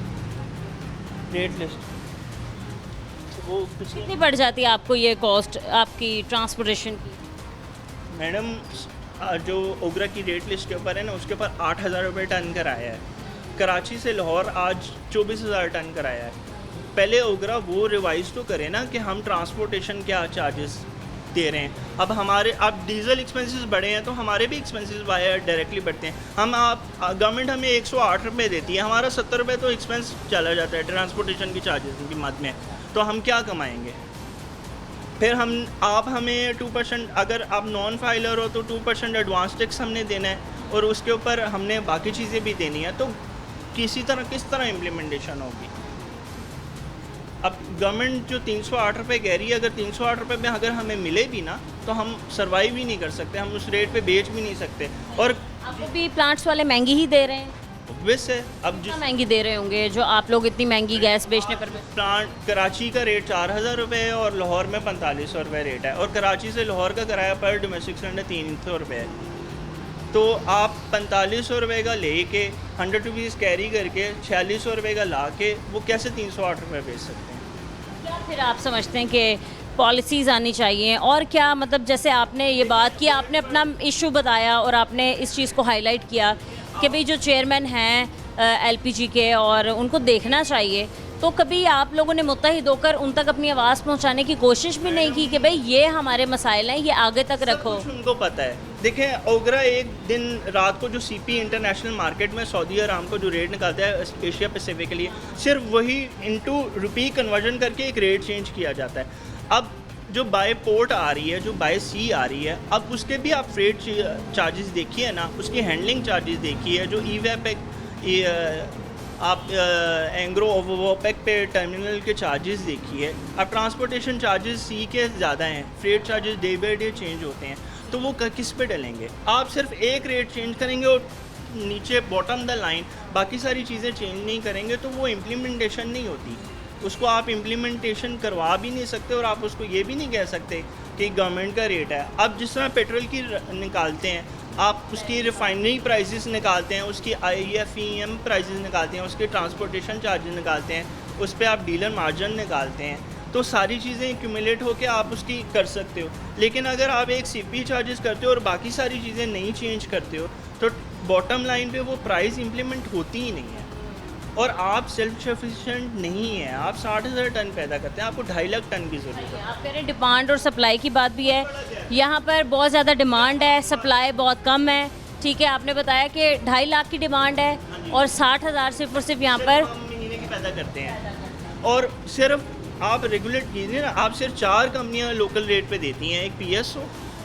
वो कितनी बढ़ जाती है आपको ये कॉस्ट आपकी ट्रांसपोर्टेशन की? मैडम जो ओगरा की रेट लिस्ट के ऊपर है ना, उसके ऊपर 8,000 रुपये टन कराया है। कराची से लाहौर आज 24,000 टन कराया है। पहले ओगरा वो रिवाइज तो करे ना कि हम ट्रांसपोर्टेशन क्या चार्जेस दे रहे हैं। अब डीजल एक्सपेंसेस बढ़े हैं तो हमारे भी एक्सपेंसेस वायर डायरेक्टली बढ़ते हैं। गवर्नमेंट हमें 108 रुपये देती है, हमारा 70 रुपये तो एक्सपेंस चला जाता है ट्रांसपोर्टेशन की चार्जेस की मद में। तो हम क्या कमाएंगे? फिर आप हमें 2%, अगर आप नॉन फाइलर हो तो 2% एडवांस टैक्स हमने देना है, और उसके ऊपर हमने बाकी चीज़ें भी देनी है। तो किस तरह इम्प्लीमेंटेशन होगी? अब गवर्नमेंट जो 308 रुपये कह रही है, अगर 308 रुपये में अगर हमें मिले भी ना तो हम सर्वाइव ही नहीं कर सकते, हम उस रेट पे बेच भी नहीं सकते। और आपको भी प्लांट्स वाले महंगी ही दे रहे हैं? वैसे अब जितना महंगी दे रहे होंगे जो आप लोग इतनी महंगी गैस बेचने पर। प्लांट कराची का रेट 4,000 रुपये है और लाहौर में 4500 रुपये रेट है, और कराची से लाहौर का किराया पर डोमेस्टिक सिलेंडर 300 रुपये है। तो आप 4500 रुपये का ले के 100 रुपीज़ कैरी करके 4600 रुपये का ला के वो कैसे 308 रुपये बेच सकते हैं? क्या फिर आप समझते हैं कि पॉलिसीज़ आनी चाहिए? और क्या मतलब जैसे आपने ये बात की, आपने अपना इशू बताया और आपने इस चीज़ को हाईलाइट किया कि भाई जो चेयरमैन हैं एलपीजी के और उनको देखना चाहिए, तो कभी आप लोगों ने मुत्तहिद होकर उन तक अपनी आवाज़ पहुंचाने की कोशिश भी नहीं की कि भाई ये हमारे मसाइल हैं, ये आगे तक रखो? उनको पता है। देखें, ओगरा एक दिन रात को जो सीपी इंटरनेशनल मार्केट में सऊदी अराम को जो रेट निकालता है एशिया पैसिफिक के लिए, सिर्फ वही इनटू रुपी कन्वर्जन करके एक रेट चेंज किया जाता है। अब जो बाय पोर्ट आ रही है, जो बाय सी आ रही है, अब उसके भी आप फ्रेट चार्जेस देखिए ना, उसकी हैंडलिंग चार्जेस देखिए, जो आप एंग्रो ओवोपेक पे टर्मिनल के चार्जेस देखिए। अब ट्रांसपोर्टेशन चार्जेस सी के ज़्यादा हैं, freight charges day by day change होते हैं, तो वो किस पे डलेंगे? आप सिर्फ एक रेट चेंज करेंगे और नीचे बॉटम द लाइन बाकी सारी चीज़ें चेंज नहीं करेंगे तो वो इम्प्लीमेंटेशन नहीं होती। उसको आप इम्प्लीमेंटेशन करवा भी नहीं सकते और आप उसको ये भी नहीं कह सकते कि गवर्नमेंट का रेट है। अब जिस तरह पेट्रोल की निकालते हैं, आप उसकी रिफाइनरी प्राइसेस निकालते हैं, उसकी IFEM प्राइसेस निकालते हैं, उसके ट्रांसपोर्टेशन चार्जेस निकालते हैं, उस पर आप डीलर मार्जिन निकालते हैं, तो सारी चीज़ें एक्यूमुलेट होकर आप उसकी कर सकते हो। लेकिन अगर आप एक CP चार्जेस करते हो और बाकी सारी चीज़ें नहीं चेंज करते हो तो बॉटम लाइन पे वो प्राइस इम्प्लीमेंट होती ही नहीं है। और आप सेल्फ सफिशिएंट नहीं है, आप 60,000 टन पैदा करते हैं, आपको 2.5 लाख टन की ज़रूरत है। आप कह रहे हैं डिमांड और सप्लाई की बात भी है, यहाँ पर बहुत ज़्यादा डिमांड है, सप्लाई बहुत कम है। ठीक है, आपने बताया कि 2.5 लाख की डिमांड है और 60,000 सिर्फ और सिर्फ यहाँ पर महीने की पैदा करते हैं। और सिर्फ आप रेगुलेट कीजिए ना, आप सिर्फ 4 कंपनियाँ लोकल रेट पे देती हैं, एक PSO,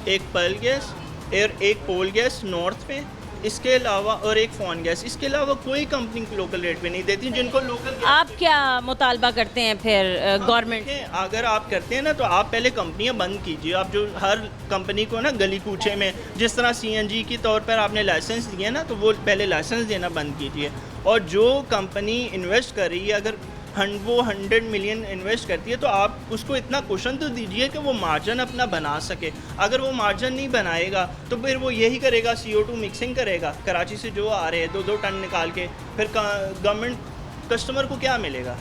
एक पर्ल गैस और एक पोल गैस नॉर्थ पे, इसके अलावा और एक फोन गैस, इसके अलावा कोई कंपनी लोकल रेट पे नहीं देती जिनको लोकल। आप क्या मुतालबा करते हैं फिर गवर्नमेंट? अगर आप करते हैं ना तो आप पहले कंपनियां बंद कीजिए। आप जो हर कंपनी को ना गली कूचे में जिस तरह CNG के तौर पर आपने लाइसेंस दिए ना, तो वो पहले लाइसेंस देना बंद कीजिए। और जो कंपनी इन्वेस्ट कर रही है, अगर वो 100 मिलियन इन्वेस्ट करती है, तो आप उसको इतना कुशन तो दीजिए कि वो मार्जिन अपना बना सके। अगर वो मार्जिन नहीं बनाएगा तो फिर वो यही करेगा, CO2 मिक्सिंग करेगा, कराची से जो आ रहे हैं 2-2 टन निकाल के, फिर गवर्नमेंट कस्टमर को क्या मिलेगा।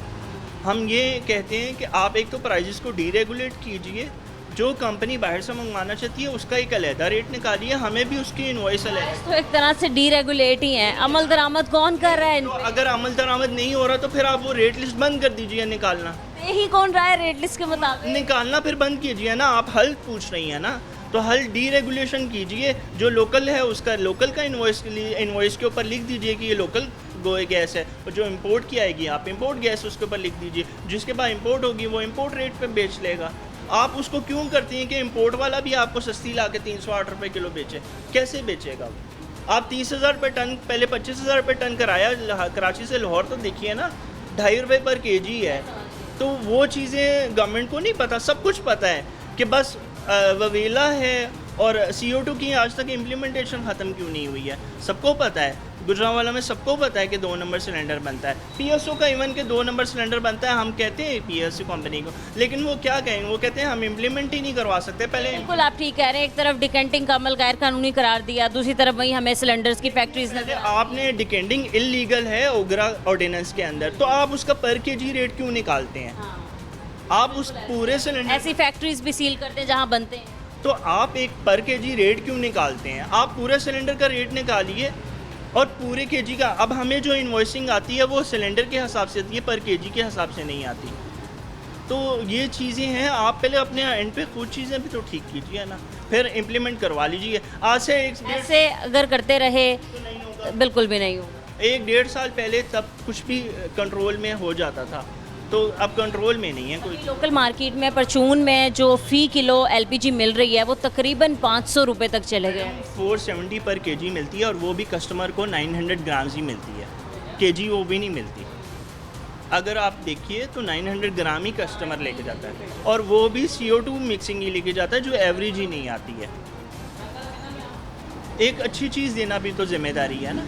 हम ये कहते हैं कि आप एक तो प्राइजेस को डीरेगुलेट कीजिए, जो कंपनी बाहर से मंगवाना चाहती है उसका एक अलहदा रेट निकालिए, हमें भी उसकी इनवॉइस अलग। तो एक तरह से डीरेगुलेट ही है, अमल दरामद कौन कर रहा है? तो अगर अमल दरामद नहीं हो रहा तो फिर आप वो रेट लिस्ट बंद कर दीजिए निकालना। यही कौन रहा है रेट लिस्ट के मुताबिक? निकालना फिर बंद कीजिए ना, आप हल पूछ रही हैं ना, तो हल डीरेगुलेशन कीजिए। जो लोकल है उसका लोकल का इनवॉइस के ऊपर लिख दीजिए कि ये लोकल गैस है, और जो इंपोर्ट की आएगी आप इंपोर्ट गैस उसके ऊपर लिख दीजिए। जिसके बाद इंपोर्ट होगी वो इंपोर्ट रेट पे बेच लेगा। आप उसको क्यों करती हैं कि इंपोर्ट वाला भी आपको सस्ती ला के 308 रुपये किलो बेचे? कैसे बेचेगा वो? आप 30,000 रुपये टन, पहले 25,000 रुपये टन कराया कराची से लाहौर, तो देखिए ना 2.5 रुपये पर kg है। तो वो चीज़ें गवर्नमेंट को नहीं पता, सब कुछ पता है कि बस ववेला है और CO2 की आज तक इम्प्लीमेंटेशन ख़त्म क्यों नहीं हुई है, सबको पता है। गुजरांवाला में सबको पता है कि 2 नंबर सिलेंडर बनता है, PSO का इवन के 2 नंबर सिलेंडर बनता है। हम कहते हैं PSO कंपनी को, लेकिन वो क्या कहेंगे, वो कहते हैं हम इम्प्लीमेंट ही नहीं करवा सकते। पहले बिल्कुल आप ठीक कह रहे हैं, एक तरफ डिकेंटिंग का अमल गैर कानूनी करार दिया, दूसरी तरफ वही हमें सिलेंडर्स की फैक्ट्रीज नजर। आपने डिकेंटिंग इलीगल है ओगरा ऑर्डिनेंस के अंदर, तो आप उसका पर kg रेट क्यों निकालते हैं? आप उस पूरे सिलेंडर, ऐसी फैक्ट्रीज भी सील करते हैं जहाँ बनते हैं, तो आप एक पर kg रेट क्यों निकालते हैं? आप पूरे सिलेंडर का रेट निकालिए और पूरे kg का। अब हमें जो इन्वॉइसिंग आती है वो सिलेंडर के हिसाब से आती है, पर kg के हिसाब से नहीं आती। तो ये चीज़ें हैं, आप पहले अपने एंड पे कुछ चीज़ें भी तो ठीक कीजिए ना, फिर इम्प्लीमेंट करवा लीजिए। आज से ऐसे अगर करते रहे बिल्कुल भी नहीं होगा। 1-1.5 साल पहले तब कुछ भी कंट्रोल में हो जाता था, तो अब कंट्रोल में नहीं है कोई। लोकल मार्केट में परचून में जो फ़ी किलो LPG मिल रही है वो तकरीबन 500 रुपये तक चले गए। 470 पर kg मिलती है, और वो भी कस्टमर को 900 ग्राम्स ही मिलती है, kg वो भी नहीं मिलती। अगर आप देखिए तो 900 ग्राम ही कस्टमर लेके जाता है, और वो भी CO2 मिक्सिंग ही लेके जाता है, जो एवरेज ही नहीं आती है। एक अच्छी चीज़ देना भी तो जिम्मेदारी है ना।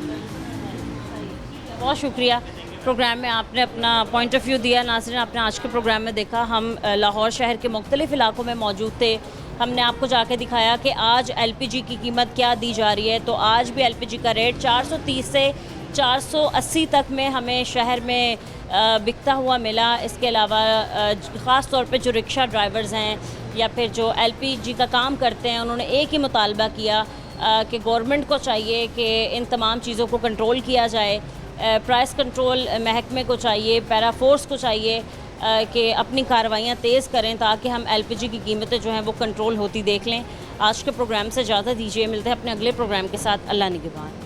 बहुत शुक्रिया, प्रोग्राम में आपने अपना पॉइंट ऑफ व्यू दिया। नाज़रीन, आपने आज के प्रोग्राम में देखा हम लाहौर शहर के मुख्तलिफ़ इलाकों में मौजूद थे। हमने आपको जाके दिखाया कि आज LPG की कीमत क्या दी जा रही है। तो आज भी LPG का रेट 430 से 480 तक में हमें शहर में बिकता हुआ मिला। इसके अलावा ख़ास तौर पे जो रिक्शा ड्राइवर्स हैं या फिर जो LPG का काम करते हैं, उन्होंने एक ही मुतालबा किया कि गवर्नमेंट को चाहिए कि इन तमाम चीज़ों को कंट्रोल किया जाए। प्राइस कंट्रोल महकमे को चाहिए, पैरा फोर्स को चाहिए कि अपनी कार्रवाइयाँ तेज़ करें ताकि हम LPG की कीमतें जो हैं वो कंट्रोल होती देख लें। आज के प्रोग्राम से इजाज़त दीजिए, मिलते हैं अपने अगले प्रोग्राम के साथ। अल्लाह निगहबान।